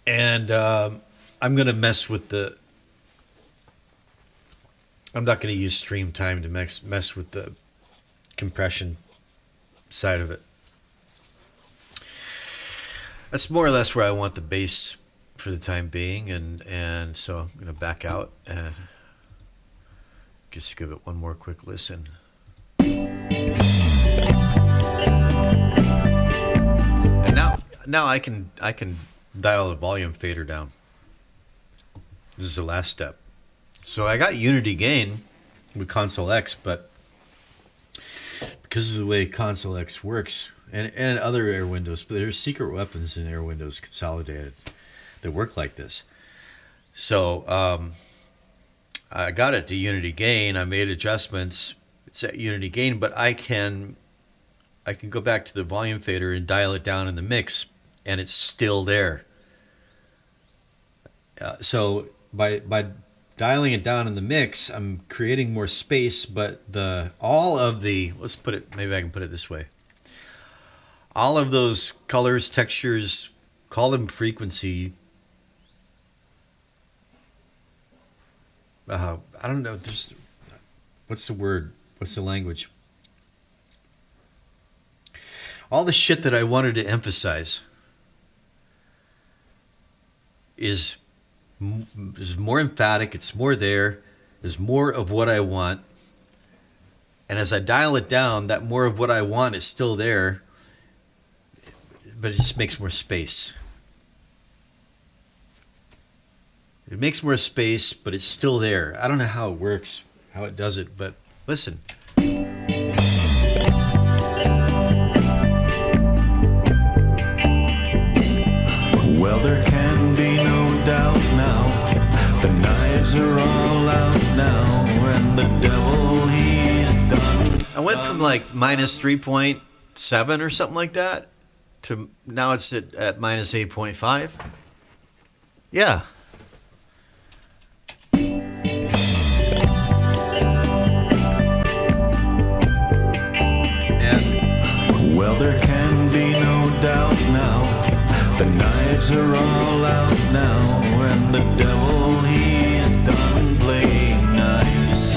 And I'm going to mess with the. I'm not going to use stream time to mess with the compression side of it. That's more or less where I want the bass for the time being, and so I'm going to back out and just give it one more quick listen. And now I can dial the volume fader down. This is the last step. So I got unity gain with ConsoleX, but because of the way ConsoleX works, and other Airwindows, but there's secret weapons in Airwindows Consolidated that work like this. So I got it to unity gain. I made adjustments. It's at unity gain, but I can go back to the volume fader and dial it down in the mix, and it's still there. So by dialing it down in the mix, I'm creating more space, but let's put it, maybe I can put it this way. All of those colors, textures, call them frequency. I don't know. What's the word? What's the language? All the shit that I wanted to emphasize is more emphatic. It's more there. There's more of what I want. And as I dial it down, that more of what I want is still there, but it just makes more space. It makes more space, but it's still there. I don't know how it works, how it does it, but listen. Well, there can be no doubt now. The knives are all out now, and the devil, he's done. I went from like minus 3.7 or something like that to now it's at minus 8.5. Yeah. Well, there can be no doubt now. The knives are all out now, and the devil, he's done playing nice.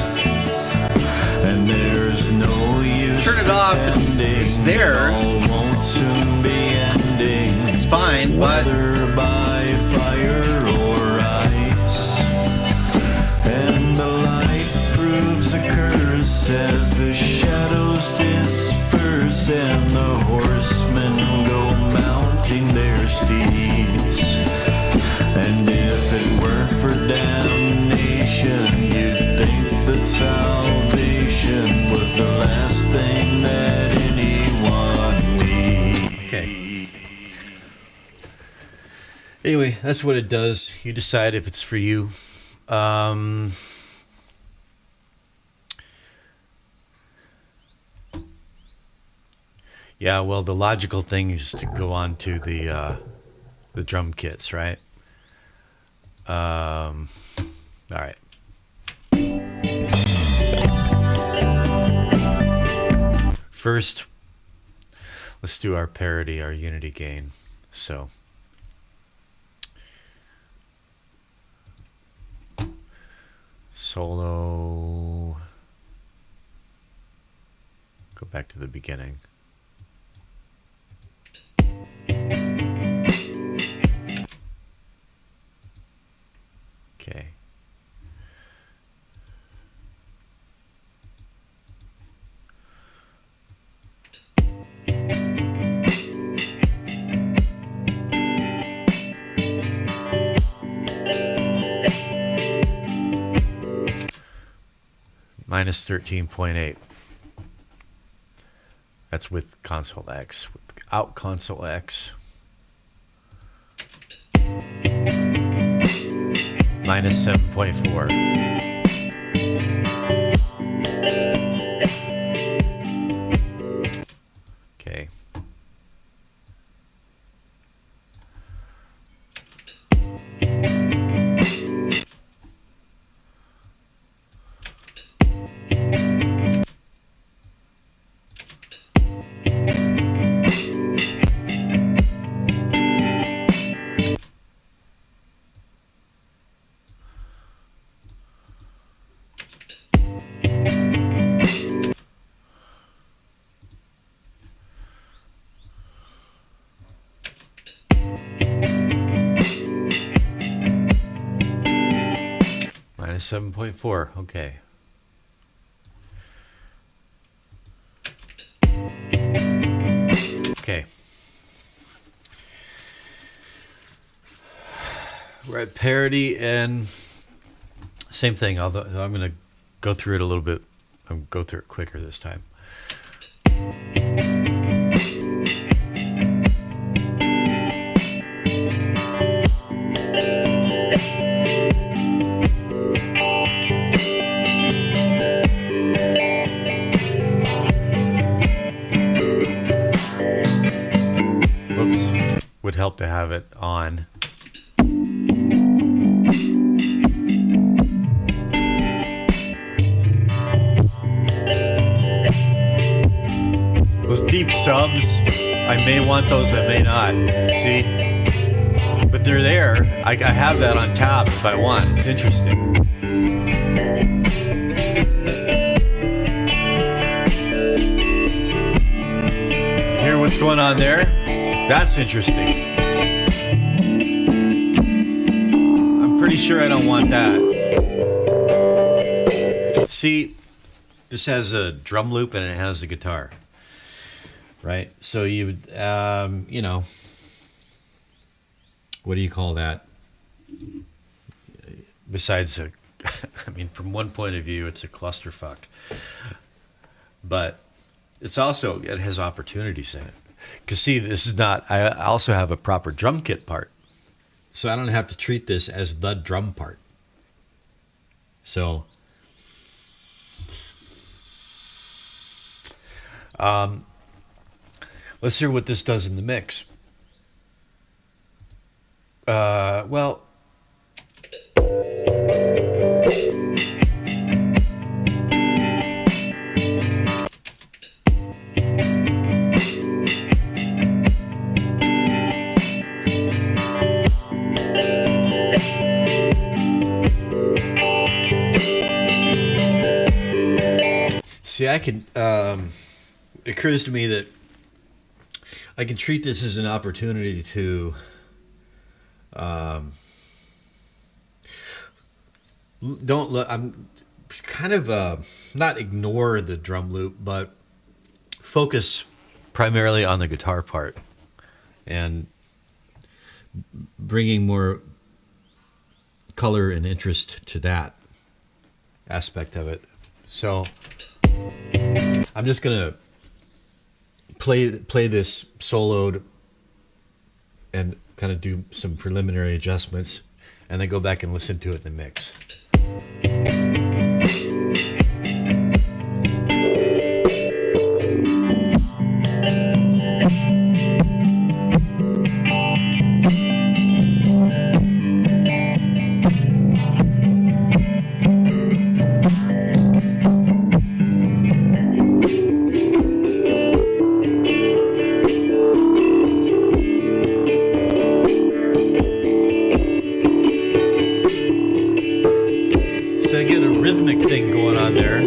And there's no use. Turn it off. It's there. All won't soon be ending. It's fine, but whether by fire or ice. And the light proves a curse as the shadows disperse, and the horsemen go mounting their steeds. And if it weren't for damnation, you'd think that salvation was the last thing that anyone needs. okay. Anyway, that's what it does. You decide if it's for you. Yeah, well, the logical thing is to go on to the drum kits, right? All right. First, let's do our parody, our unity gain. So, solo. Go back to the beginning. Okay. Minus 13.8. That's with ConsoleX. Without ConsoleX, minus 7.4. Okay. Minus 7.4. Okay. Okay. We're at parity, and same thing, although I'm going to go through it a little bit. I'll go through it quicker this time. Whoops. Would help to have it on. Those deep subs, I may want those, I may not. See? But they're there. I have that on tab if I want. It's interesting. Hear what's going on there? That's interesting. I'm pretty sure I don't want that. See, this has a drum loop and it has a guitar. Right? So you would, you know, what do you call that? Besides I mean, from one point of view, it's a clusterfuck. But it's also, it has opportunities in it. Because see, this is not, I also have a proper drum kit part. So I don't have to treat this as the drum part. So, let's hear what this does in the mix. Well, see, I can, it occurs to me that I can treat this as an opportunity to I'm kind of not ignore the drum loop, but focus primarily on the guitar part and bringing more color and interest to that aspect of it. So I'm just gonna play this soloed and kind of do some preliminary adjustments and then go back and listen to it in the mix. So I get a rhythmic thing going on there.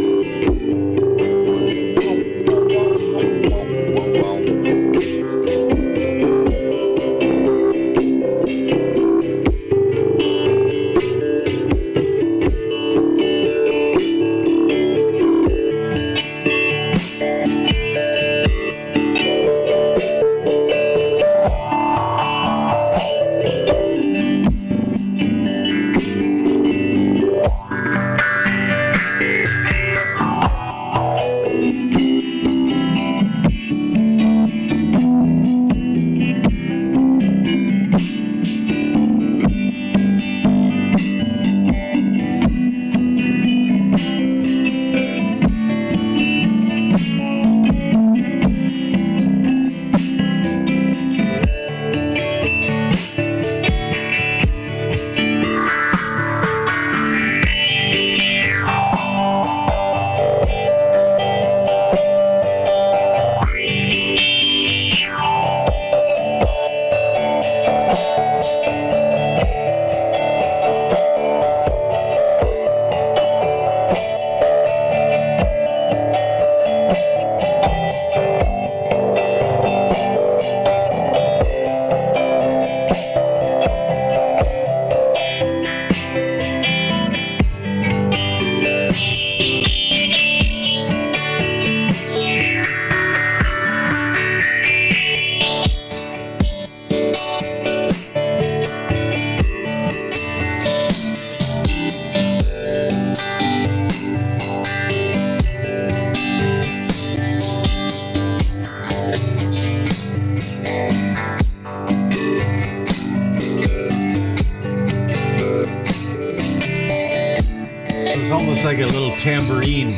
It's almost like a little tambourine.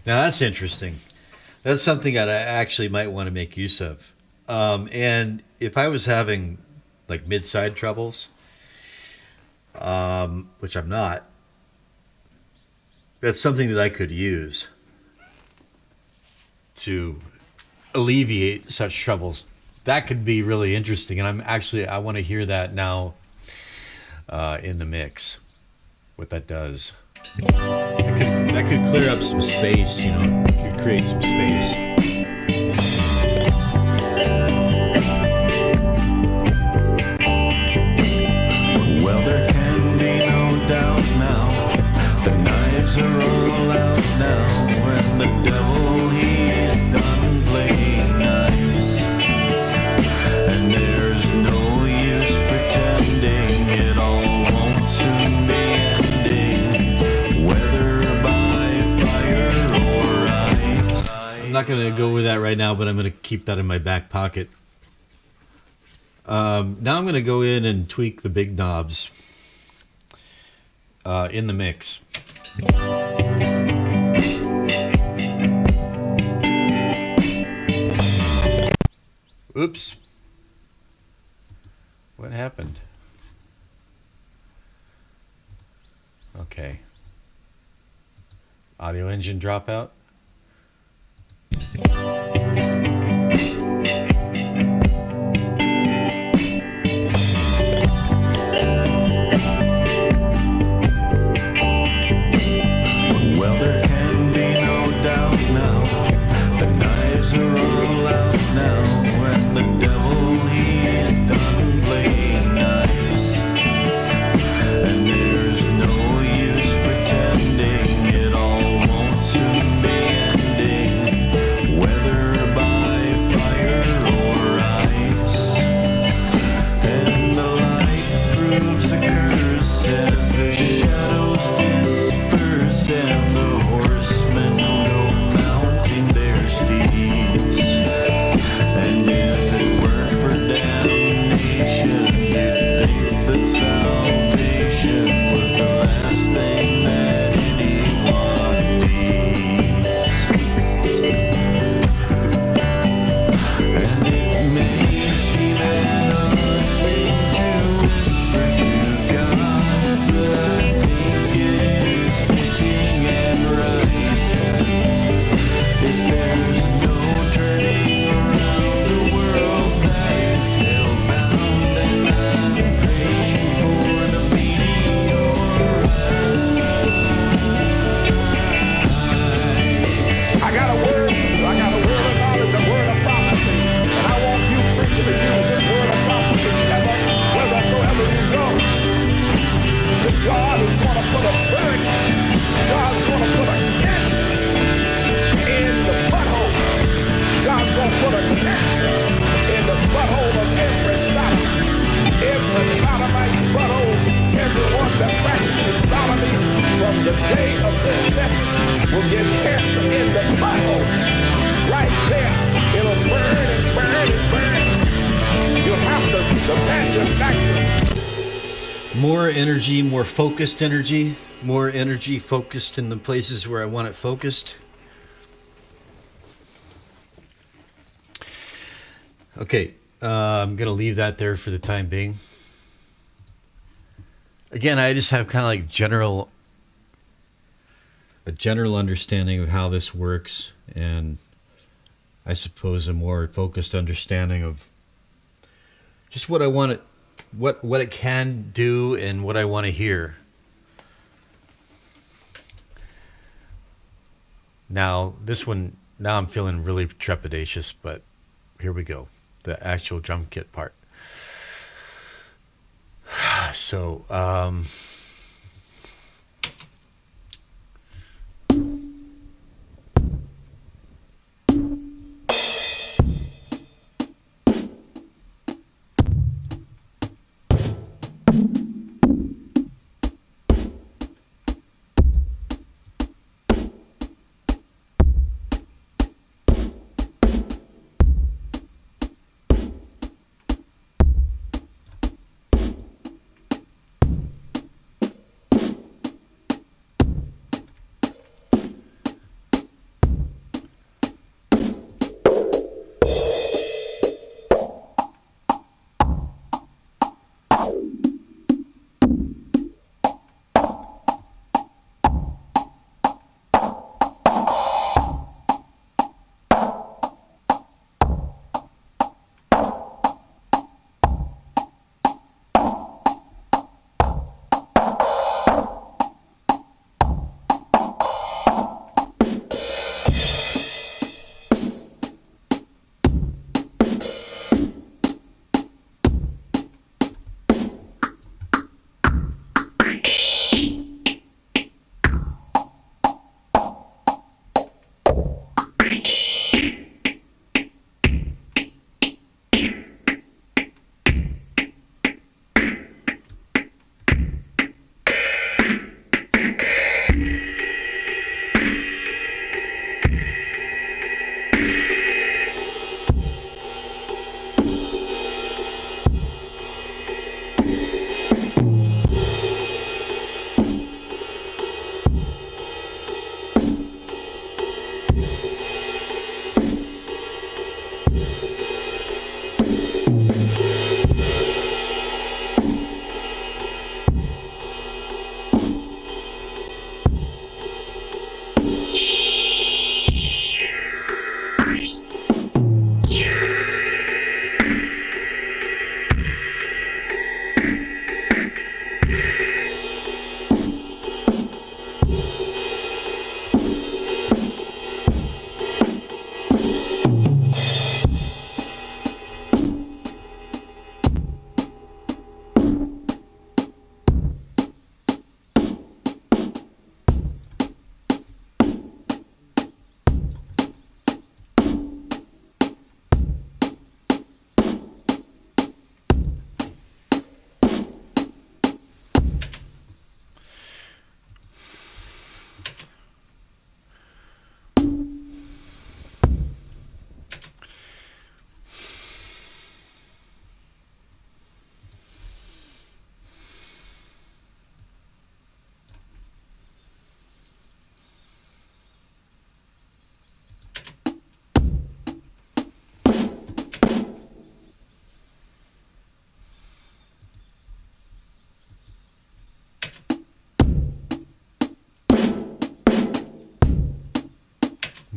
Now that's interesting. That's something that I actually might want to make use of. And if I was having like mid-side trebles, which I'm not, that's something that I could use to alleviate such troubles. That could be really interesting, and I want to hear that now in the mix, what that does. That could clear up some space, you know, could create some space. Well, there can be no doubt now. The knives are all out now, and the devil, he's done playing nice. And there's no use pretending it all won't soon be ending, whether by fire or ice. I'm not going to go with that right now, but I'm going to keep that in my back pocket. Now I'm going to go in and tweak the big knobs in the mix. Oops. What happened? Okay. Audio engine dropout. Well, there can be no doubt now. The knives are all out now, and the devil, he's done playing nice. And there's no use pretending it all won't soon be ending, whether by fire or ice. And the light proves a curse as the shadows disperse, and the horsemen go mounting their steeds. And if it weren't for damnation, you'd think that salvation was the last thing that anyone needs. And it may seem an odd thing to whisper to God, but I think it is fitting and right. If there's no turning around the world that is hellbound, and I'm praying for the meteorite. I got a word of knowledge, a word of prophecy. And I want you preaching to use this word of prophecy whithersoever you go. That God is going to put a bird, God's going to put a catch in the butthole. God's going to put a catch in the butthole of every sodomite butthole. Everyone that practices sodomy from the day of this message will get cancer in the butthole. Right there. It'll burn and burn and burn. You'll have to, the manufacturer. More energy, more focused energy, more energy focused in the places where I want it focused. Okay, I'm going to leave that there for the time being. Again, I just have kind of like a general understanding of how this works, and I suppose a more focused understanding of just what I want it, what it can do and what I want to hear. Now, this one, now I'm feeling really trepidatious, but here we go. The actual drum kit part. So,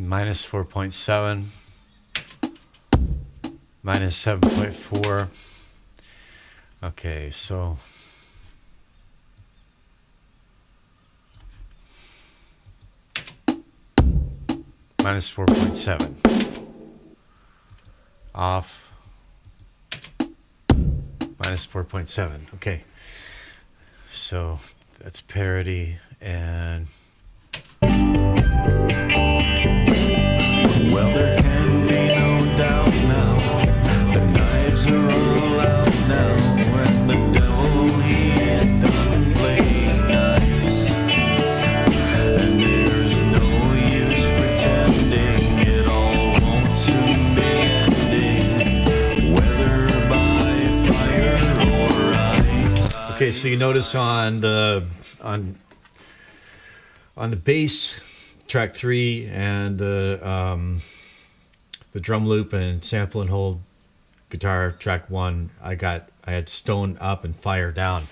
Minus 4.7, minus 7.4. Okay, so minus 4.7. Off. Minus 4.7. Okay. So that's parity and Well, there can be no doubt now. The knives are all out now. When the devil he's done playing nice. And there's no use pretending it all won't soon be ending. Whether by fire or ice. Okay, so you notice on the bass, track 3, and the drum loop and sample and hold guitar, track 1, I had stone up and fire down.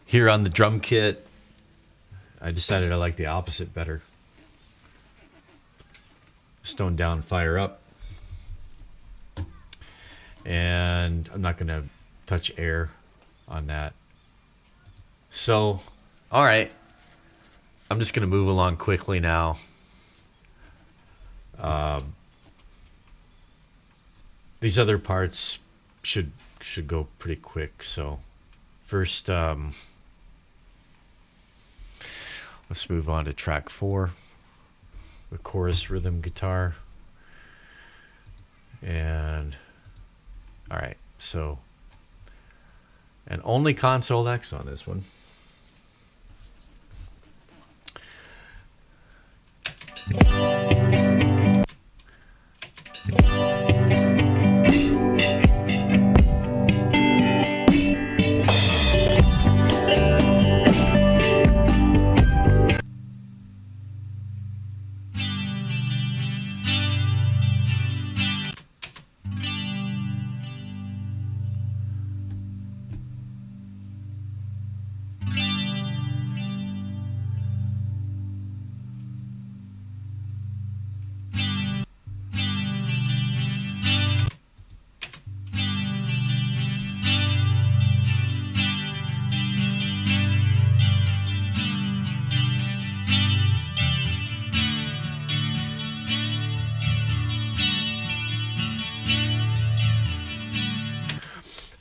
here on the drum kit. I decided I like the opposite better. Stone down, fire up. And I'm not going to touch air on that. So, all right. I'm just going to move along quickly now. These other parts should go pretty quick. So first, let's move on to track 4, the chorus rhythm guitar. And all right, so, and only ConsoleX on this one.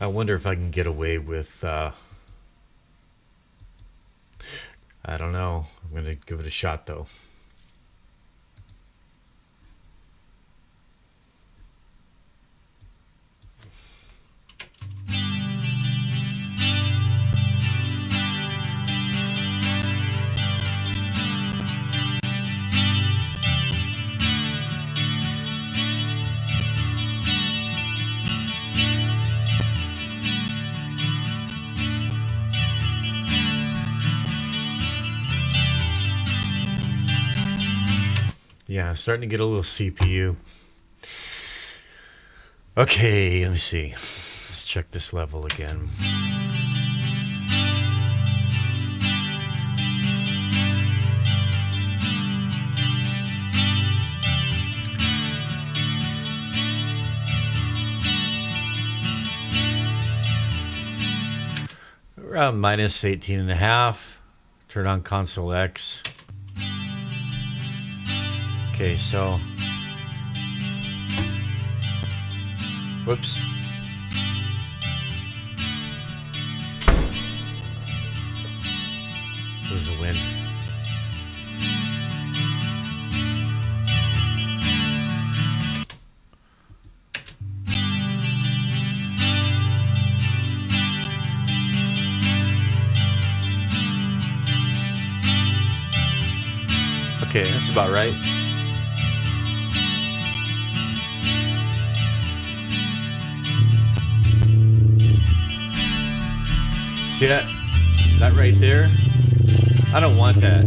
I wonder if I can get away with, I don't know. I'm going to give it a shot, though. Yeah, starting to get a little CPU. Okay, let me see. Let's check this level again. Around minus 18.5. Turn on ConsoleX. Okay, so, whoops. This is the wind. Okay, that's about right. See that? That right there? I don't want that.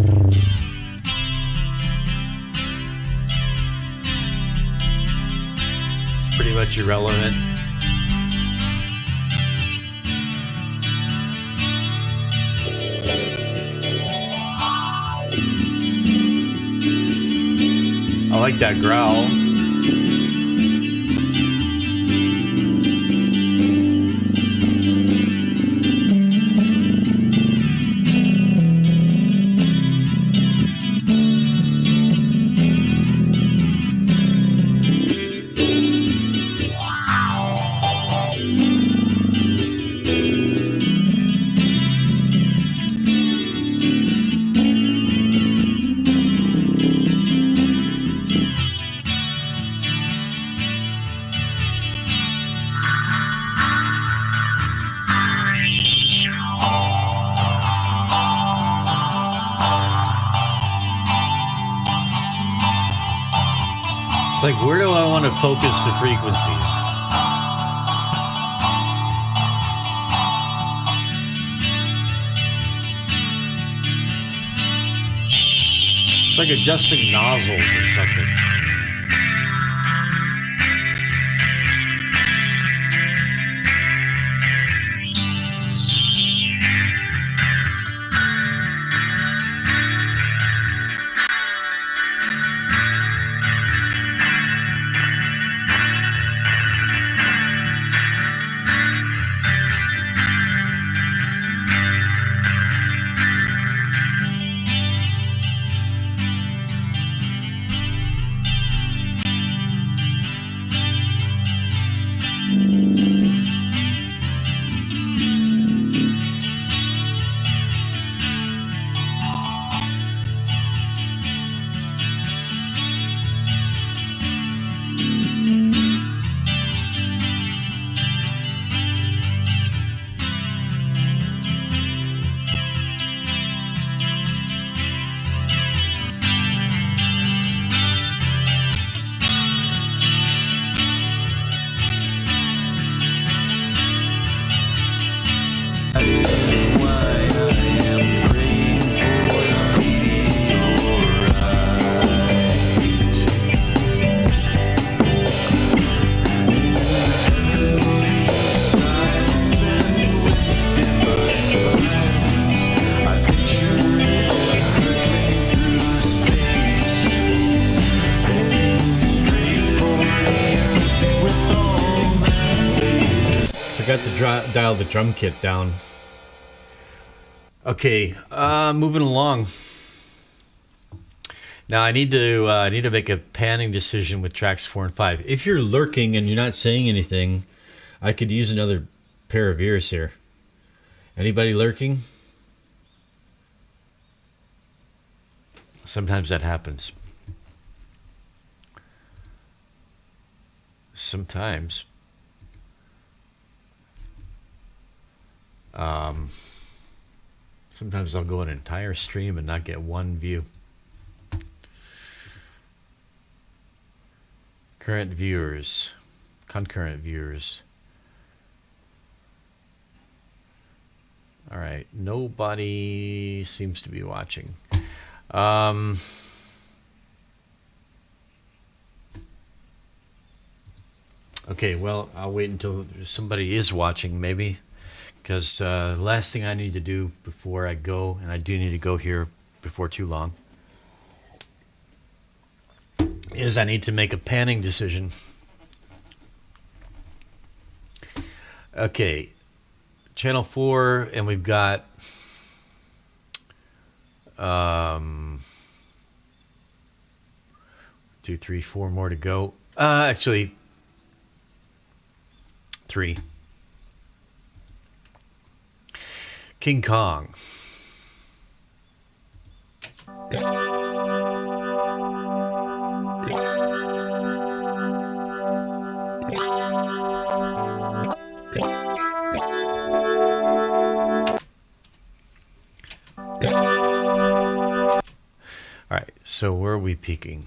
It's pretty much irrelevant. I like that growl. It's like, where do I want to focus the frequencies? It's like adjusting nozzles or something. Forgot to dial the drum kit down. Okay, moving along. Now I need to make a panning decision with tracks 4 and 5. If you're lurking and you're not saying anything, I could use another pair of ears here. Anybody lurking? Sometimes that happens. Sometimes. Sometimes I'll go an entire stream and not get one view. Current viewers, concurrent viewers. All right, nobody seems to be watching. Okay, well, I'll wait until somebody is watching, maybe. Because the last thing I need to do before I go, and I do need to go here before too long, is I need to make a panning decision. Okay, channel 4, and we've got 2, 3, 4 more to go. Actually, 3. King Kong. All right, so where are we peaking?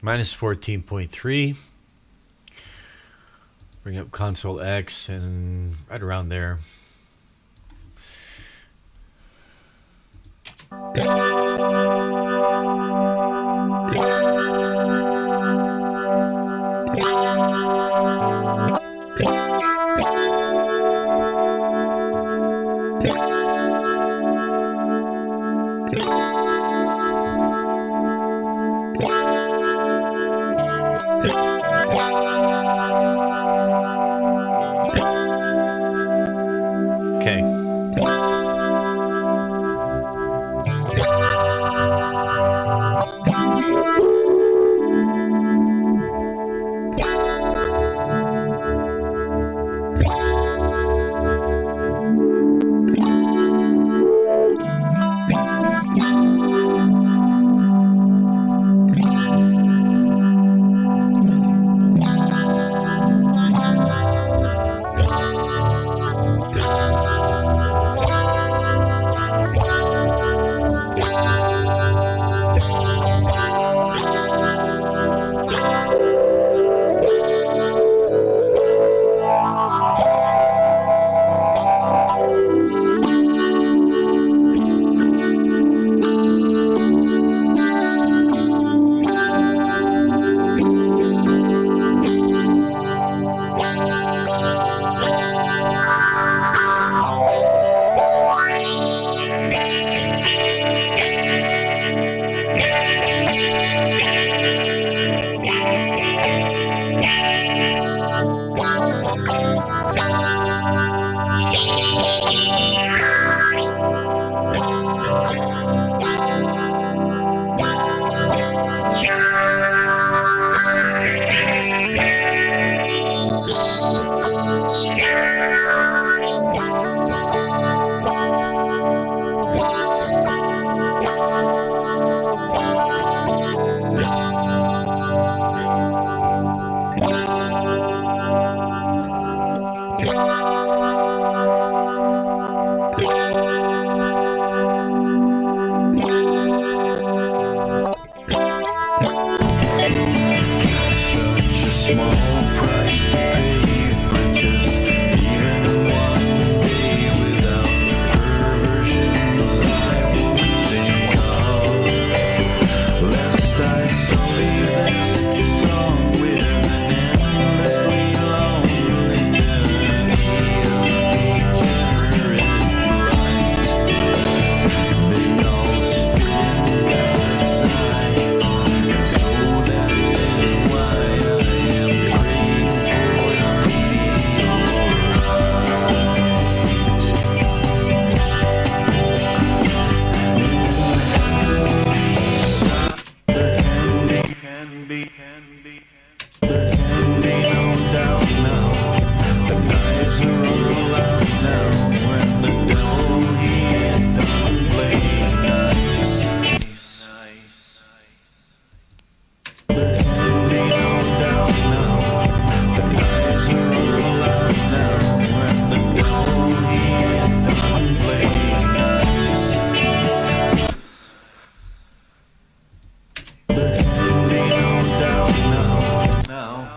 Minus 14.3. Bring up ConsoleX and right around there. Okay. Such a small price to pay for just even one day without perversions I won't sing of. Lest I sully this song with an endlessly long litany of degenerate light. They all spit in God's eye, and so that is why I am praying for a meteorite. There can be no doubt now. The knives are all out now. When the devil he is done playing nice. There can be no doubt now. The knives are all out now. When the devil he is done playing nice. There can be no doubt now.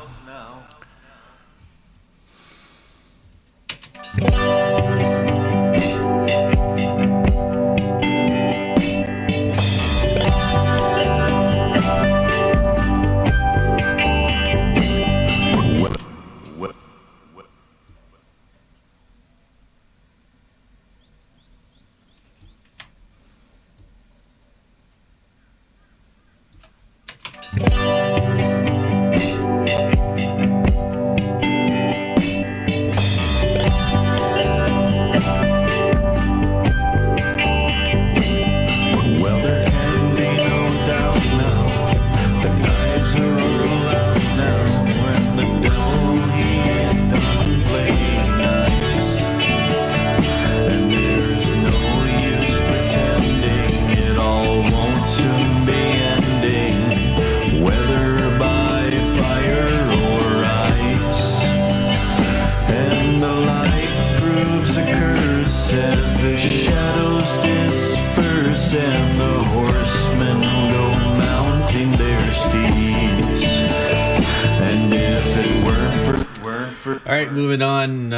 All right, moving on.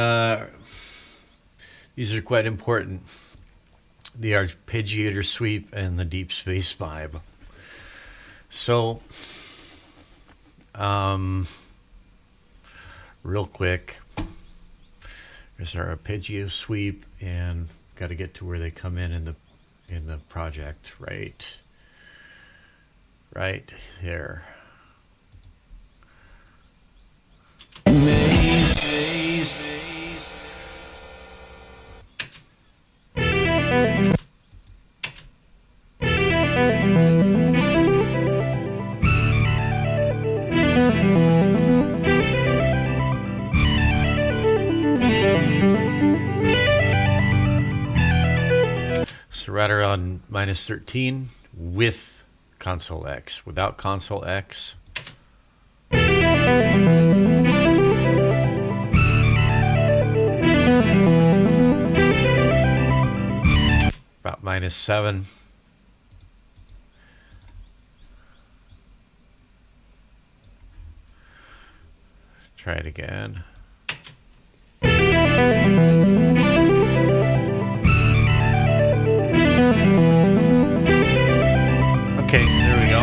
These are quite important. The arpeggiator sweep and the deep space vibe. So, real quick, there's our arpeggio sweep, and got to get to where they come in the project, right there. So right around -13 with ConsoleX. Without ConsoleX, about -7. Try it again. Okay, there we go.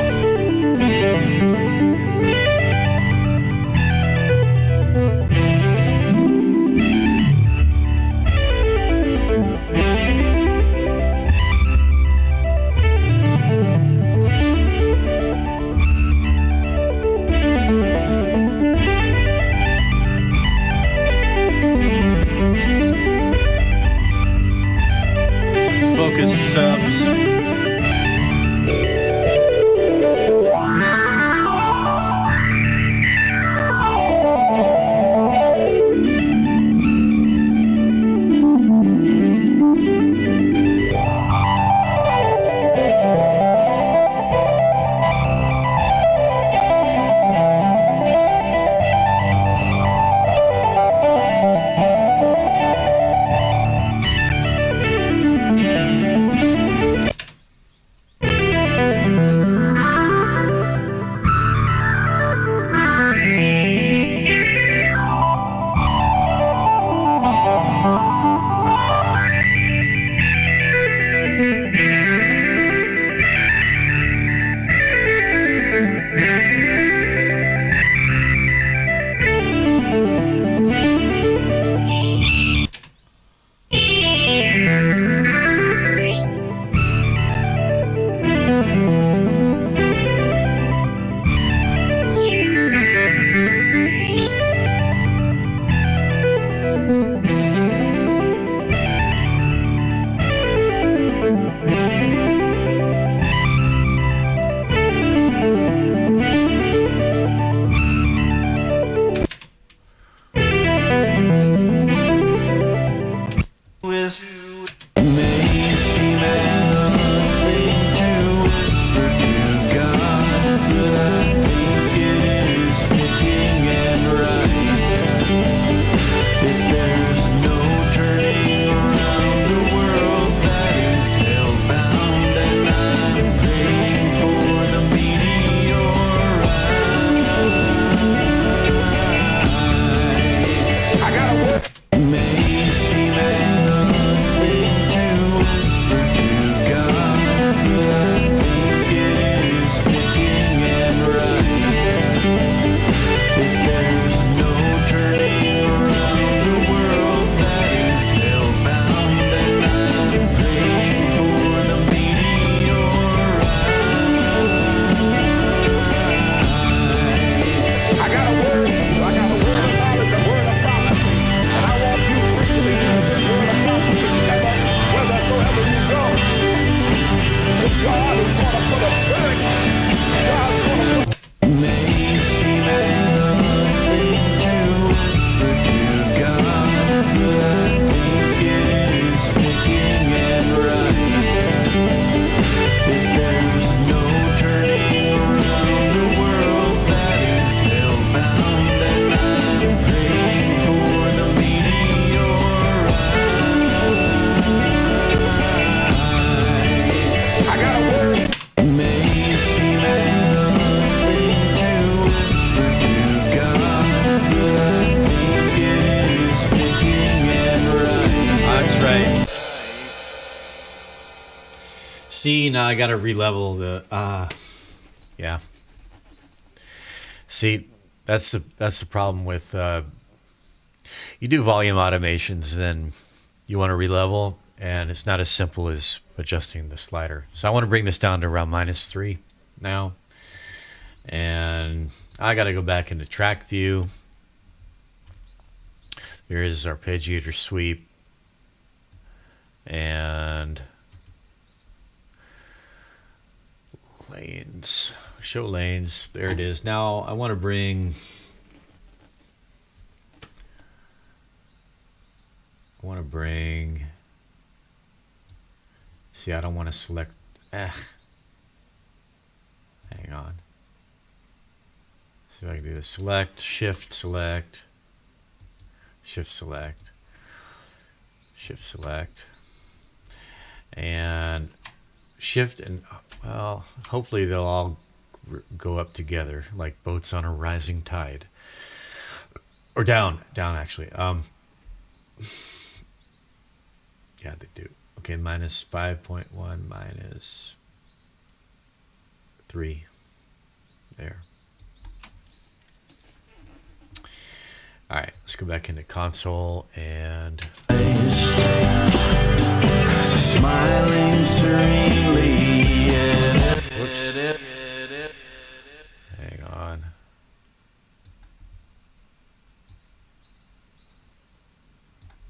Focused subs. See, now I got to re-level the. Yeah. See, that's the problem with you do volume automations, then you want to re-level, and it's not as simple as adjusting the slider. So I want to bring this down to around -3 now, and I got to go back into track view. There is arpeggiator sweep, and lanes, show lanes. There it is. Now I want to bring. See, I don't want to select. Hang on. See if I can do this. Select, shift, select, shift, select, shift, select, and shift, and well, hopefully they'll all go up together like boats on a rising tide, or down actually. Yeah, they do. Okay, -5.1 -3. There. All right, let's go back into console and Smiling serenely. whoops. Hang on.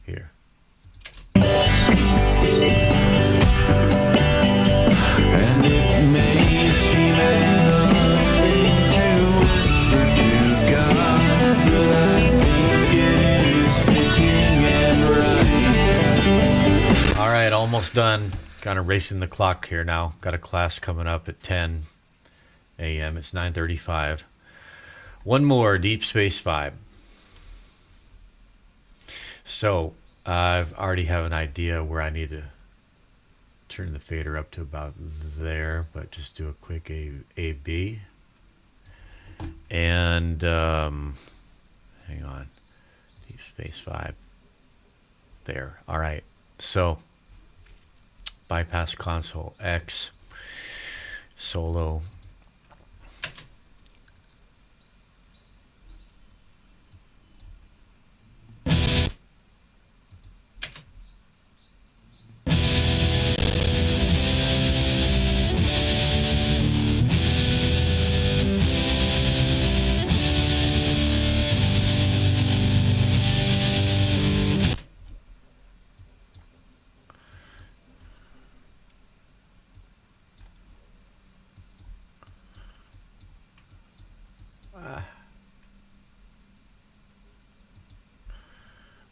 Here. And it may seem nothing to whisper to God, but I think it is fitting and right. All right, almost done. Kind of racing the clock here now. Got a class coming up at 10 a.m. It's 9:35. One more, Deep Space Vibe. So I already have an idea where I need to turn the fader up to about there, but just do a quick A-B. And hang on, Deep Space Vibe. There. All right. So bypass ConsoleX, solo.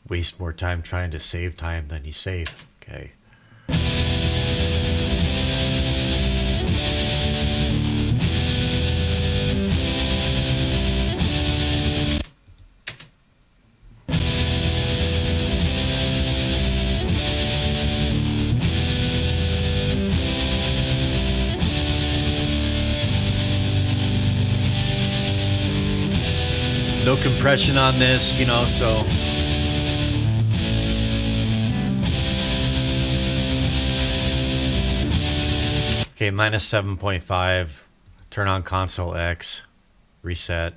Waste more time trying to save time than you save. Okay. No compression on this, you know, so okay, -7.5. Turn on ConsoleX. Reset.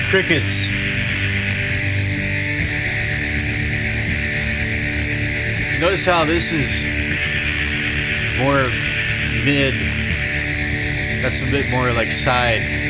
Crickets. Notice how this is more mid. That's a bit more like side.